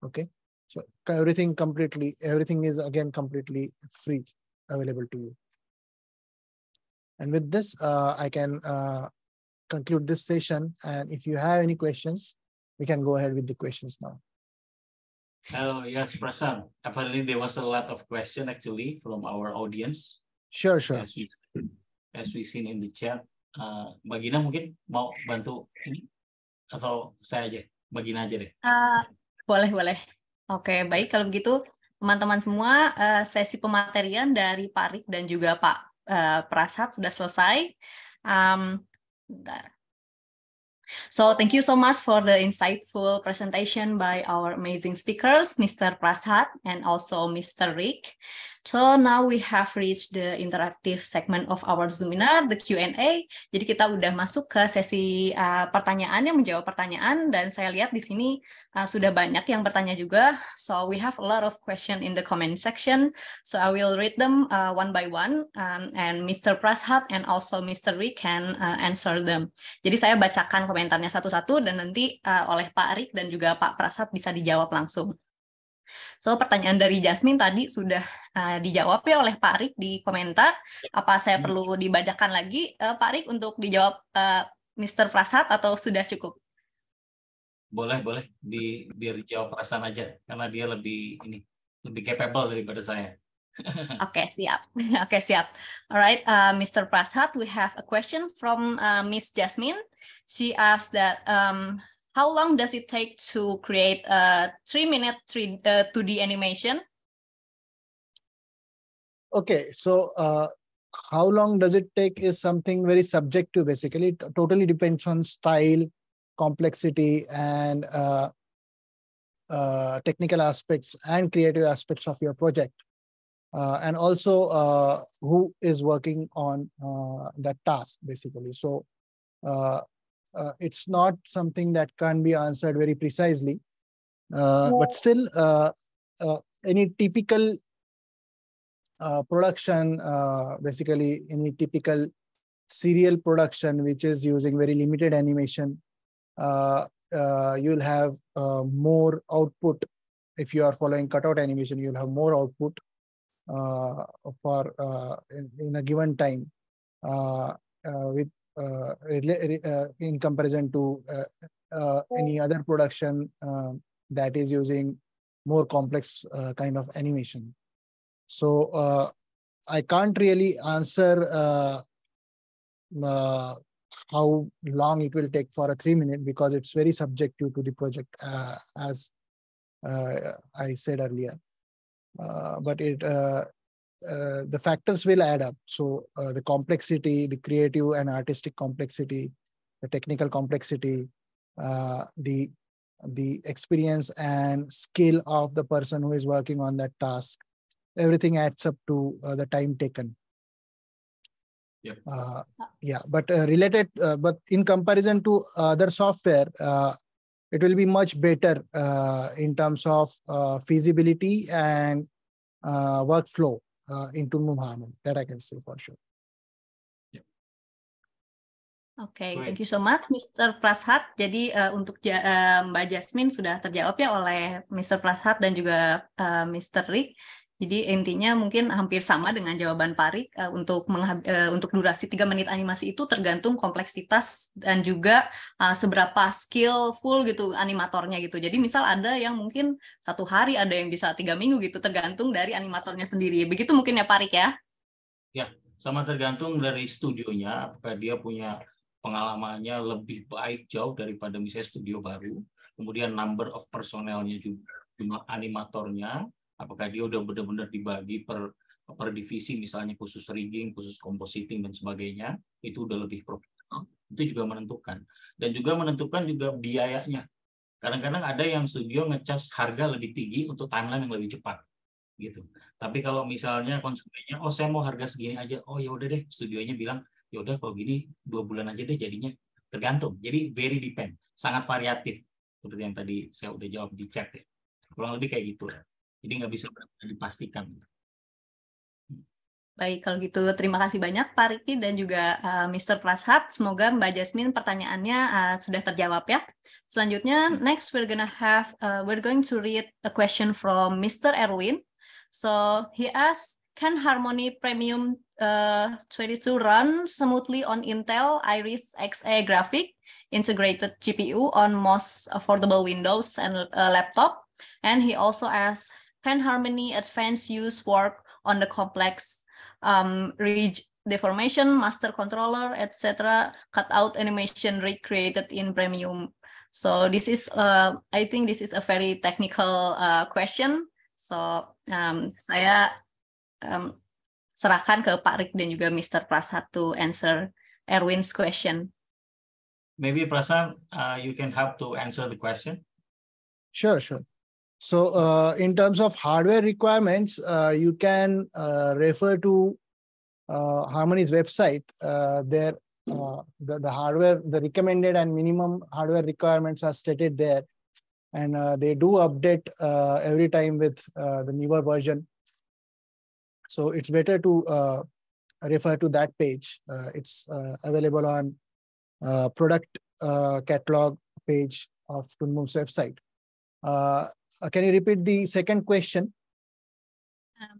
Okay, so everything is again completely free, available to you. And with this, I can conclude this session. And if you have any questions, we can go ahead with the questions now. Oh, yes, Prasad. Apparently there was a lot of questions actually from our audience. Sure. As we seen in the chat. Mbak Gina mungkin mau bantu ini atau saya aja? Mbak Gina aja deh. Boleh. Oke, baik kalau begitu teman-teman semua, sesi pematerian dari Pak Rik dan juga Pak Prasad sudah selesai. Bentar. So thank you so much for the insightful presentation by our amazing speakers, Mr. Prasad and also Mr. Rik. So now we have reached the interactive segment of our Zoominar, the Q&A. Jadi kita udah masuk ke sesi pertanyaan yang menjawab pertanyaan, dan saya lihat di sini sudah banyak yang bertanya juga. So we have a lot of questions in the comment section. So I will read them one by one, and Mr. Prasad and also Mr. Rik can answer them. Jadi saya bacakan komentarnya satu-satu dan nanti oleh Pak Rik dan juga Pak Prasad bisa dijawab langsung. So pertanyaan dari Jasmine tadi sudah dijawab ya oleh Pak Rik di komentar. Apa saya perlu dibacakan lagi Pak Rik untuk dijawab Mr. Prasad atau sudah cukup? Boleh. Biar dijawab Prasad aja karena dia lebih capable daripada saya. Okay, siap. Alright, Mr. Prasad, we have a question from Miss Jasmine. She asked that how long does it take to create a 3-minute 2D animation? Okay, so how long does it take is something very subjective, basically. It totally depends on style, complexity, and technical aspects and creative aspects of your project. and also who is working on that task, basically. So it's not something that can be answered very precisely, but still any typical production, basically any typical serial production which is using very limited animation, you'll have more output. If you are following cutout animation, you'll have more output for in a given time with in comparison to any other production that is using more complex kind of animation. So I can't really answer how long it will take for a 3 minute, because it's very subjective to the project, as I said earlier. But the factors will add up. So the complexity, the creative and artistic complexity, the technical complexity, the experience and skill of the person who is working on that task, everything adds up to the time taken. Yeah, but related, but in comparison to other software, it will be much better in terms of feasibility and workflow in Toonboom Harmony. That I can say for sure. Oke, thank you so much, Mr. Prashat. Jadi untuk Mbak Jasmine sudah terjawab ya oleh Mr. Prashat dan juga Mr. Rick. Jadi intinya mungkin hampir sama dengan jawaban Pak Rick. Untuk durasi 3 menit animasi itu tergantung kompleksitas dan juga seberapa skillful gitu animatornya gitu. Jadi misal ada yang mungkin 1 hari, ada yang bisa 3 minggu gitu, tergantung dari animatornya sendiri. Begitu mungkin ya Pak Rick ya? Ya, sama tergantung dari studionya, apakah dia punya pengalamannya lebih baik jauh daripada misalnya studio baru, kemudian number of personelnya juga, jumlah animatornya, apakah dia udah benar-benar dibagi per divisi, misalnya khusus rigging, khusus compositing dan sebagainya, itu udah lebih profesional, itu juga menentukan. Dan juga menentukan juga biayanya. Kadang-kadang ada yang studio ngecas harga lebih tinggi untuk timeline yang lebih cepat, gitu. Tapi kalau misalnya konsumennya, oh saya mau harga segini aja, oh ya udah deh, studionya bilang ya udah kalau gini 2 bulan aja deh jadinya. Tergantung. Jadi very depend, sangat variatif seperti yang tadi saya udah jawab di chat ya. Kurang lebih kayak gitu ya. Jadi nggak bisa dipastikan. Baik, kalau gitu terima kasih banyak Pak Riki dan juga Mr. Prashat. Semoga Mbak Jasmine pertanyaannya sudah terjawab ya. Selanjutnya, next we're going to read a question from Mr. Erwin. So he asks, can Harmony Premium 22 run smoothly on Intel Iris Xe graphic integrated GPU on most affordable Windows and laptop? And he also asks, can Harmony Advanced use work on the complex ridge deformation, master controller, etc., cutout animation recreated in Premium? So this is, I think this is a very technical question. So saya serahkan ke Pak Rick dan juga Mr. Prashat to answer Erwin's question. Maybe Prashat, you can help to answer the question. Sure. So in terms of hardware requirements, you can refer to Harmony's website. There, the hardware, the recommended and minimum hardware requirements are stated there, and they do update every time with the newer version. So it's better to refer to that page. It's available on product catalog page of Toonboom's website. Can you repeat the second question?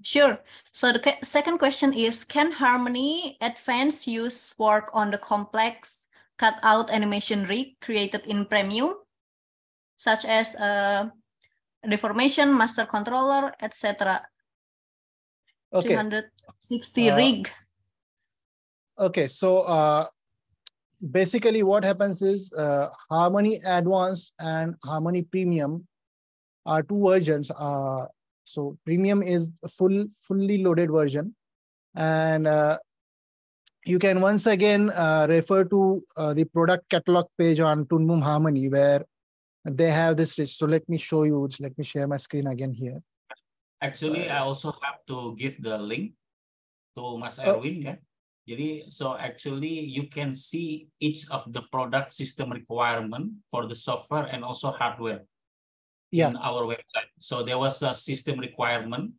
Sure. So the second question is, can Harmony Advanced use work on the complex cutout animation rig created in Premium, such as deformation, master controller, etc.? Okay. 260 rig. Okay, so basically what happens is Harmony Advanced and Harmony Premium are 2 versions. So Premium is a fully loaded version, and you can once again refer to the product catalog page on Toonboom Harmony, where they have this list. So let me show you. Let me share my screen again here. Actually, I also have to give the link to Mas Erwin, kan? Jadi, so actually you can see each of the product system requirement for the software and also hardware in our website. So there was a system requirement,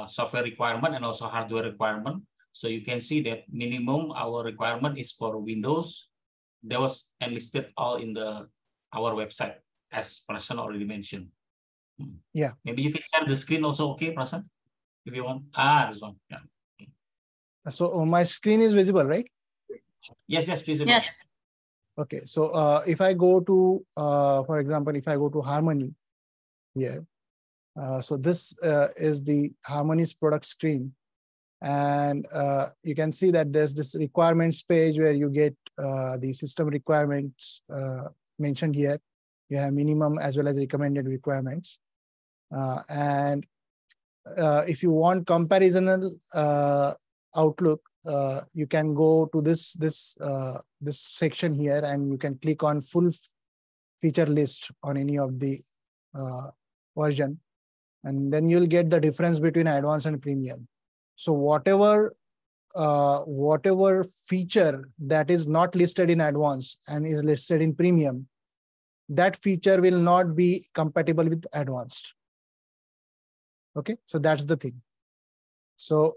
software requirement, and also hardware requirement. So you can see that minimum our requirement is for Windows. There was enlisted all in our website, as Prasan already mentioned. Yeah. Maybe you can share the screen also, okay, Prasan? If you want. This one. Yeah. So my screen is visible, right? Yes, visible. Yes. Okay, so if I go to, for example, if I go to Harmony here, so this is the Harmony's product screen. And you can see that there's this requirements page where you get the system requirements mentioned here. You have minimum as well as recommended requirements. And if you want comparisonal outlook, you can go to this section here, and you can click on full feature list on any of the version, and then you'll get the difference between advanced and premium. So whatever feature that is not listed in advanced and is listed in premium, that feature will not be compatible with advanced. Okay, so that's the thing. So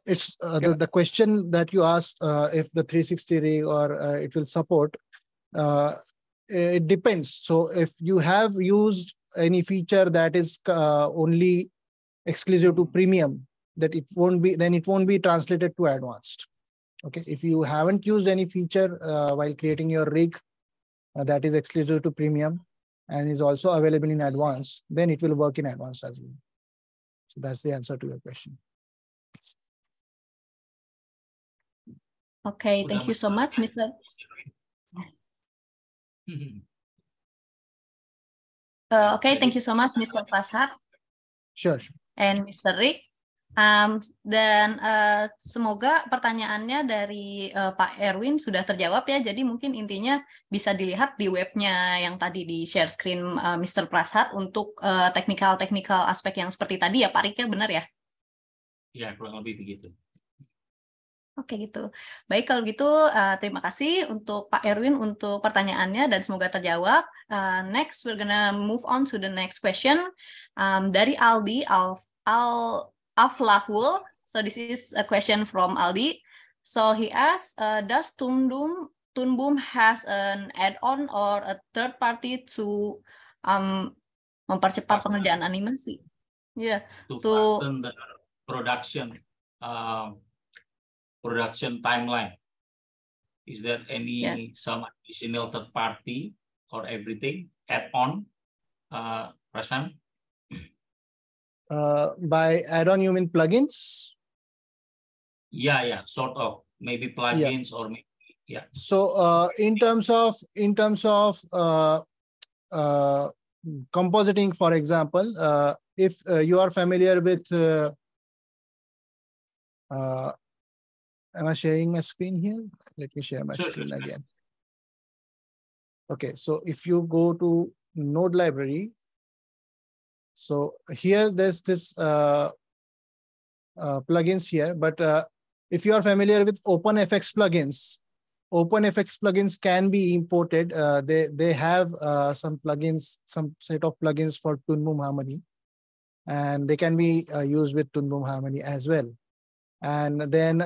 it's the question that you asked, if the 360 rig or it will support, it depends. So if you have used any feature that is only exclusive to premium, that it won't be translated to advanced. Okay, if you haven't used any feature while creating your rig that is exclusive to premium and is also available in advanced, then it will work in advanced as well. So that's the answer to your question. Okay, thank you so much, Mr. Okay, thank you so much, Mr. Prasad. Sure. And Mr. Rick. Dan semoga pertanyaannya dari Pak Erwin sudah terjawab ya. Jadi mungkin intinya bisa dilihat di webnya yang tadi di share screen Mr. Prasad untuk technical aspek yang seperti tadi ya Pak Rick, ya benar ya? Ya, kurang lebih begitu. Oke gitu. Baik kalau gitu terima kasih untuk Pak Erwin untuk pertanyaannya dan semoga terjawab. Next we're gonna move on to the next question dari Aldi Aflahul. So this is a question from Aldi. So he asks, does Toonboom has an add-on or a third party to mempercepat pengerjaan animasi? Yeah. To fasten the production timeline. Is there any some additional third party or everything add-on, Prasan? By add-on, you mean plugins? Yeah, sort of. Maybe plugins or maybe, yeah. So in terms of compositing, for example, if you are familiar with, am I sharing my screen here? Let me share my screen again. Okay, so if you go to Node library, so here there's this plugins here, but if you are familiar with OpenFX plugins can be imported. They have some set of plugins for Toonboom Harmony, and they can be used with Toonboom Harmony as well. And then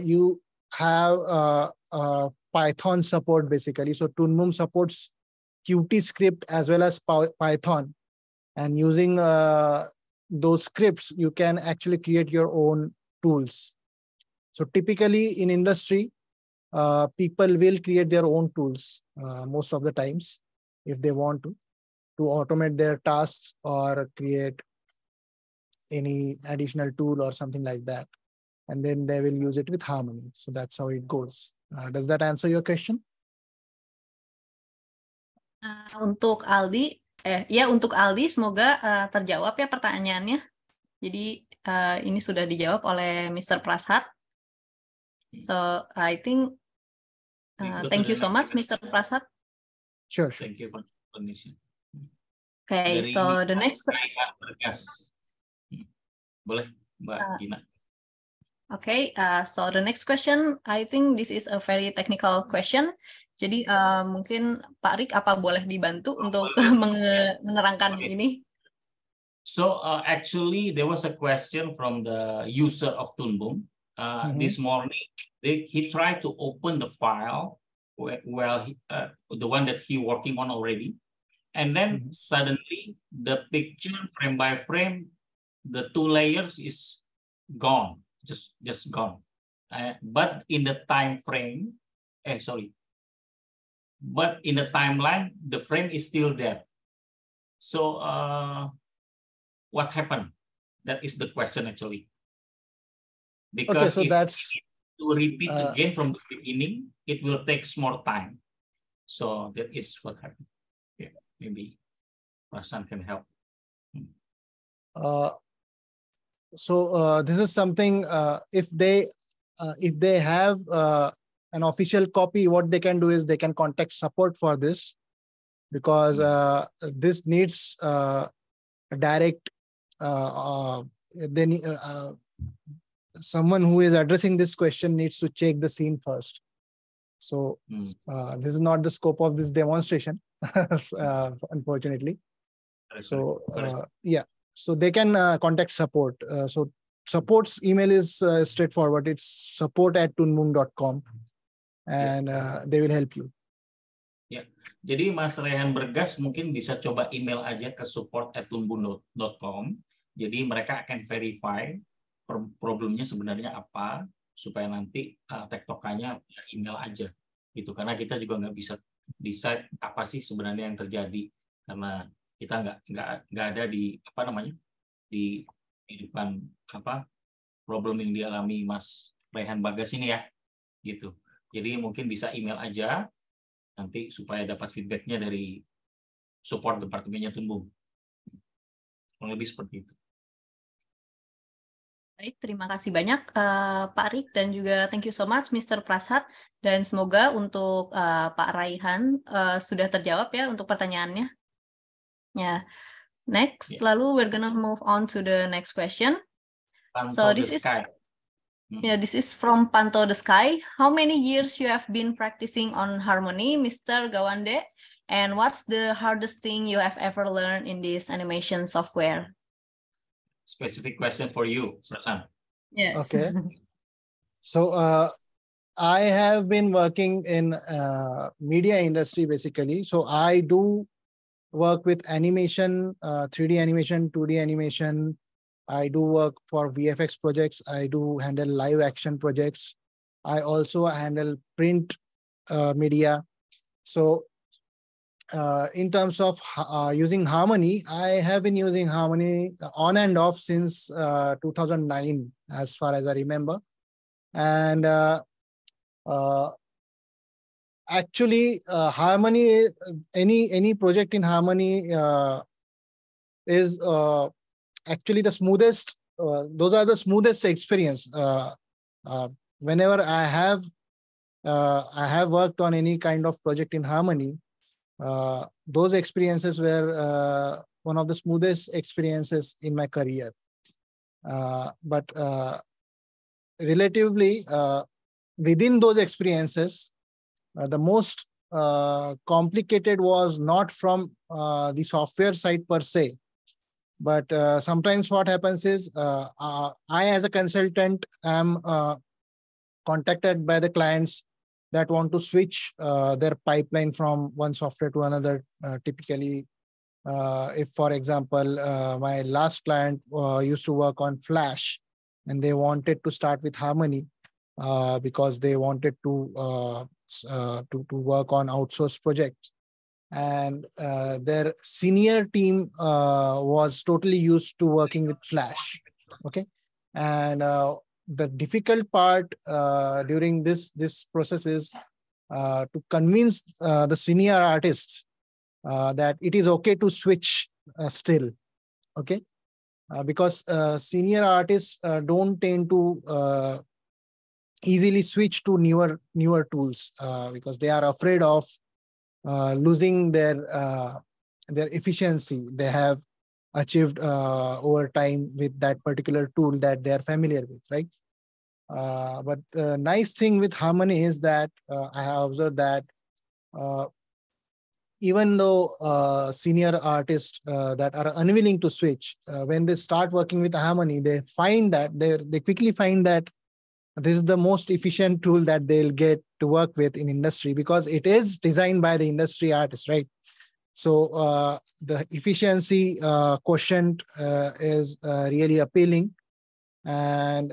you have Python support basically. So Toonboom supports Qt script as well as Python. And using those scripts, you can actually create your own tools. So typically in industry, people will create their own tools most of the times if they want to automate their tasks or create any additional tool or something like that. And then they will use it with Harmony. So that's how it goes. Does that answer your question? Untuk Aldi, untuk Aldi semoga terjawab ya pertanyaannya. Jadi ini sudah dijawab oleh Mr. Prasad. So I think thank you so much, Mr. Prasad. Sure. Thank you for the explanation. Okay, Dari so ini, the next Bergas. Boleh, Mbak Gina. Okay, so the next question, I think this is a very technical question. Jadi mungkin Pak Rik apa boleh dibantu untuk menerangkan ini? So actually, there was a question from the user of Toonboom. This morning, he tried to open the file, the one that he working on already, and then suddenly the picture frame by frame, the 2 layers is gone, just gone. But in the time frame, but in the timeline, the frame is still there. So what happened? That is the question actually. Because okay, so that's to repeat again from the beginning, it will take more time. So that is what happened. Yeah, maybe Prasan can help. So this is something if they have an official copy, what they can do is they can contact support for this, because this needs a direct someone who is addressing this question needs to check the scene first. So this is not the scope of this demonstration, unfortunately. So yeah, so they can contact support. So support's email is straightforward. It's support@toonboom.com, and they will help you. Ya, jadi Mas Rehan Bergas mungkin bisa coba email aja ke support@toonboom.com. Jadi mereka akan verify problemnya sebenarnya apa, supaya nanti tektokannya email aja gitu, karena kita juga nggak bisa decide apa sih sebenarnya yang terjadi, karena kita nggak ada di di depan problem yang dialami Mas Rehan Bagas ini ya gitu. Jadi mungkin bisa email aja nanti supaya dapat feedbacknya dari support departemennya Toonboom. Kurang lebih seperti itu. Baik, terima kasih banyak Pak Rik, dan juga thank you so much Mr. Prasad, dan semoga untuk Pak Raihan sudah terjawab ya untuk pertanyaannya. Ya, next, lalu we're gonna move on to the next question. So this is this is from Panto the Sky. How many years you have been practicing on harmony, Mr. Gawande? And what's the hardest thing you have ever learned in this animation software? Specific question for you, Prasan. Yes. Okay. So I have been working in media industry basically. So I do work with animation, 3D animation, 2D animation. I do work for VFX projects. I do handle live action projects. I also handle print media. So in terms of using Harmony, I have been using Harmony on and off since 2009, as far as I remember. And actually, Harmony, any project in Harmony is actually the smoothest. Those are the smoothest experience. Whenever I have worked on any kind of project in Harmony, those experiences were one of the smoothest experiences in my career. But relatively, within those experiences, the most complicated was not from the software side per se, but sometimes what happens is I, as a consultant, am contacted by the clients that want to switch their pipeline from one software to another. Typically, if, for example, my last client used to work on Flash and they wanted to start with Harmony because they wanted to work on outsourced projects. And their senior team was totally used to working with Flash. Okay. And the difficult part during this process is to convince the senior artists that it is okay to switch still. Okay. Because senior artists don't tend to easily switch to newer tools because they are afraid of losing their their efficiency they have achieved over time with that particular tool that they are familiar with, right? But the nice thing with Harmony is that I have observed that even though senior artists that are unwilling to switch, when they start working with Harmony, they find that they quickly find that this is the most efficient tool that they'll get to work with in industry, because it is designed by the industry artist, right? So the efficiency quotient is really appealing. And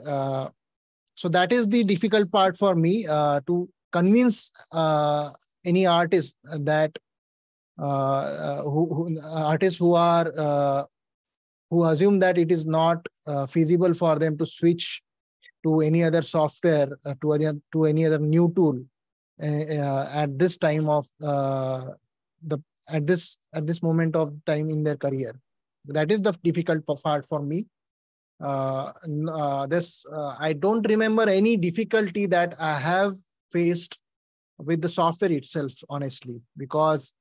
so that is the difficult part for me, to convince any artist that artists who are who assume that it is not feasible for them to switch to any other software, to any other new tool at this time of at this moment of time in their career. That is the difficult part for me. I don't remember any difficulty that I have faced with the software itself, honestly, because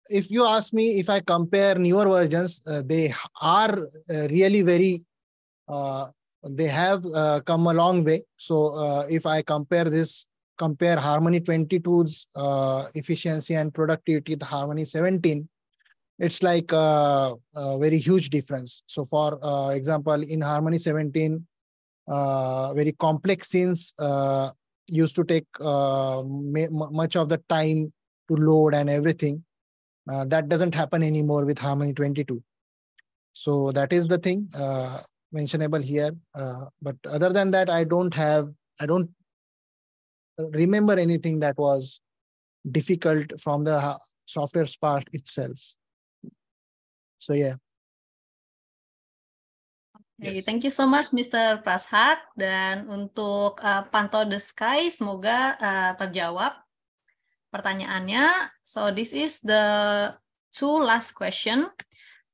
if you ask me, if I compare newer versions, they are really very, they have come a long way. So if I compare Harmony 22's efficiency and productivity with Harmony 17, it's like a very huge difference. So for example, in Harmony 17, very complex scenes used to take much of the time to load and everything. That doesn't happen anymore with Harmony 22. So that is the thing mentionable here. But other than that, I don't remember anything that was difficult from the software's part itself. So yeah. Okay, thank you so much, Mr. Prasad. Dan untuk Pantau the Sky, semoga terjawab pertanyaannya. So this is the two last question.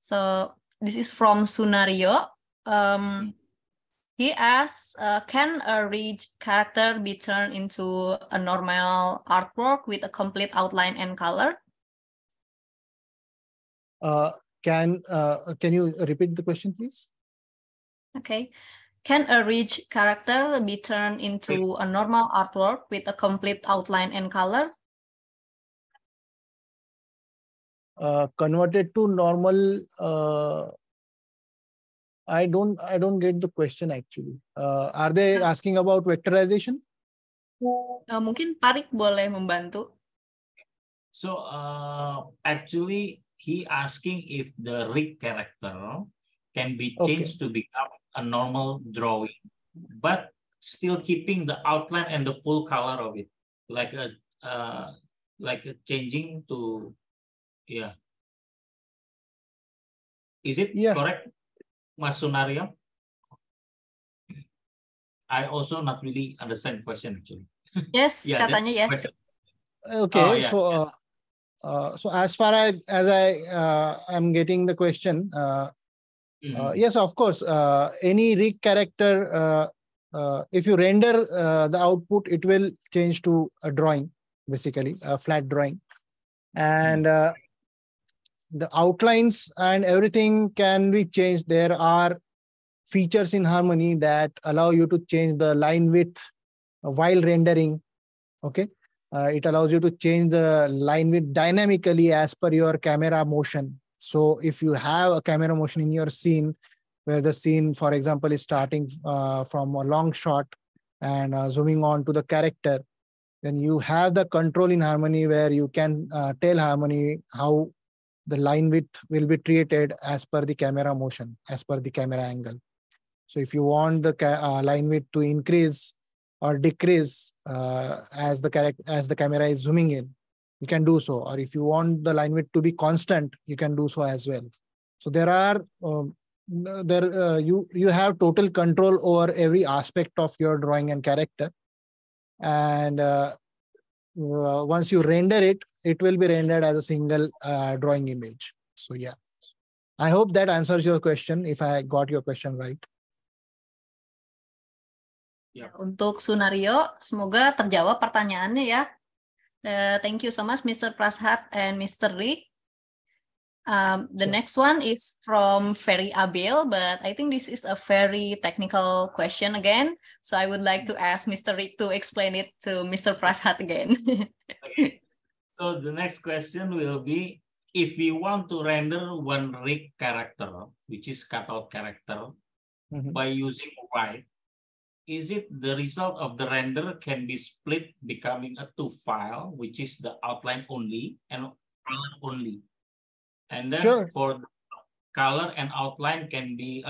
So this is from Sunario. He asks, can a rig character be turned into a normal artwork with a complete outline and color? Can you repeat the question, please? Okay. Can a rig character be turned into a normal artwork with a complete outline and color? Converted to normal, I don't get the question actually. Are they asking about vectorization? Mungkin Parik boleh membantu. So actually he asking if the rig character can be changed to become a normal drawing, but still keeping the outline and the full color of it, like a changing to, yeah. Is it correct, Mas Sunario? I also not really understand the question actually. Yes, yeah, katanya yes. Okay, so so as far as I am getting the question, yes, of course, any rig character, if you render the output, it will change to a drawing, basically a flat drawing, and the outlines and everything can be changed. There are features in Harmony that allow you to change the line width while rendering. Okay, it allows you to change the line width dynamically as per your camera motion. So if you have a camera motion in your scene, where the scene, for example, is starting from a long shot and zooming on to the character, then you have the control in Harmony where you can tell Harmony how the line width will be treated as per the camera motion, as per the camera angle. So if you want the line width to increase or decrease as the camera is zooming in, you can do so. Or if you want the line width to be constant, you can do so as well. So there are you have total control over every aspect of your drawing and character. And once you render it, it will be rendered as a single drawing image. So yeah, I hope that answers your question, if I got your question right. Untuk Sunario, semoga terjawab pertanyaannya ya. Thank you so much, Mr. Prasad and Mr. Rick. The Sure. next one is from Ferry Abel, but I think this is a very technical question again. So I would like to ask Mr. Rick to explain it to Mr. Prasad again. Okay. So the next question will be, if we want to render one rig character, which is cutout character, by using write, is it the result of the render can be split becoming a two file, which is the outline only and color only? And then Sure. for the color and outline can be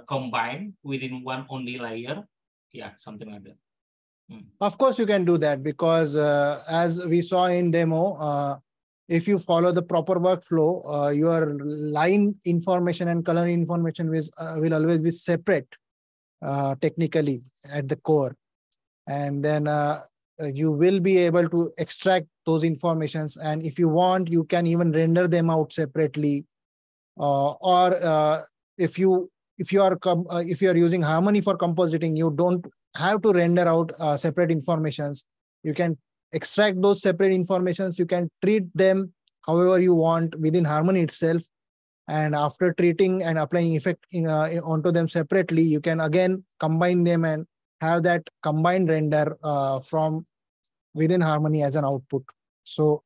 combined within one only layer. Yeah, something like that. Of course, you can do that because as we saw in demo, if you follow the proper workflow, your line information and color information will always be separate technically at the core. And then you will be able to extract those informations. And if you want, you can even render them out separately. Or if you are using Harmony for compositing, you don't have to render out separate informations. You can extract those separate informations. You can treat them however you want within Harmony itself. And after treating and applying effect onto them separately, you can again combine them and have that combined render from within Harmony as an output. So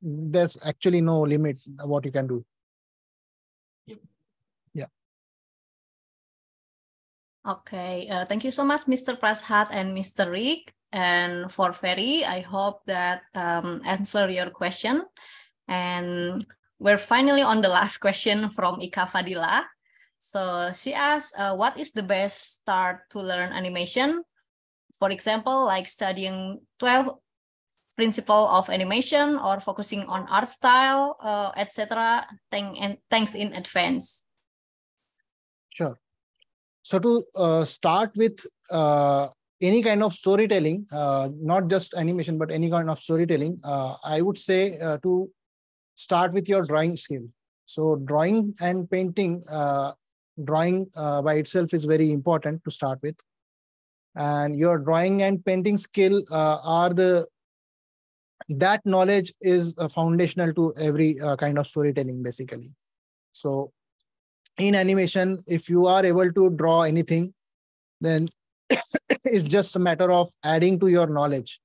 there's actually no limit what you can do. Yep. Yeah. Okay, thank you so much, Mr. Prasad and Mr. Rick. And for Ferry, I hope that answer your question. And we're finally on the last question from Ika Fadila. So she asked, what is the best start to learn animation? For example, like studying 12 principle of animation or focusing on art style, etc. Thanks in advance. Sure. So to start with any kind of storytelling, not just animation, but any kind of storytelling, I would say to start with your drawing skill. So drawing and painting, drawing by itself is very important to start with. And your drawing and painting skill that knowledge is foundational to every kind of storytelling, basically. So in animation, if you are able to draw anything, then it's just a matter of adding to your knowledge.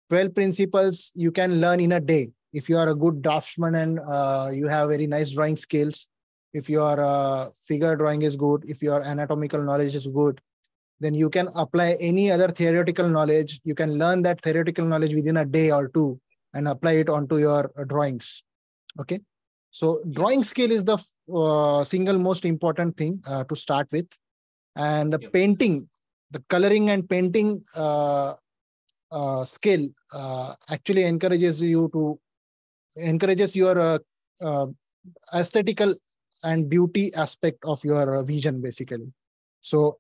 12 principles you can learn in a day. If you are a good draftsman and you have very nice drawing skills, if your figure drawing is good, if your anatomical knowledge is good, then you can apply any other theoretical knowledge. You can learn that theoretical knowledge within a day or two and apply it onto your drawings. Okay. So drawing skill is the single most important thing to start with. And the painting, the coloring and painting skill actually encourages your aesthetical and beauty aspect of your vision, basically. So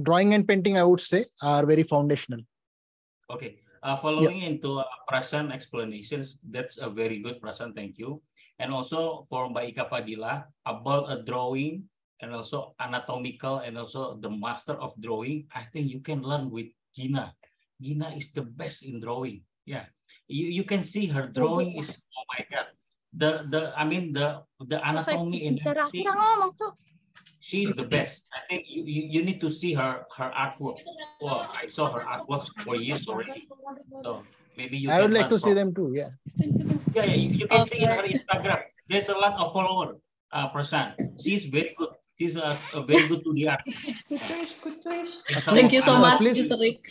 drawing and painting, I would say, are very foundational. Okay. Following into Prasan explanations, that's a very good Prasan, thank you. And also for Mbak Ika Fadila about a drawing and also anatomical and also the master of drawing, I think you can learn with Gina. Gina is the best in drawing. Yeah, you can see her drawing is, oh my God, the anatomy in she's the best. I think you need to see her artwork. Well, I saw her artwork for years already. So maybe you. I would like to see them too. Yeah. Yeah, you can see in her Instagram. There's a lot of followers. Prasan, she's very good. She's very good to the art. Thank you so much, please, Mr. Rick.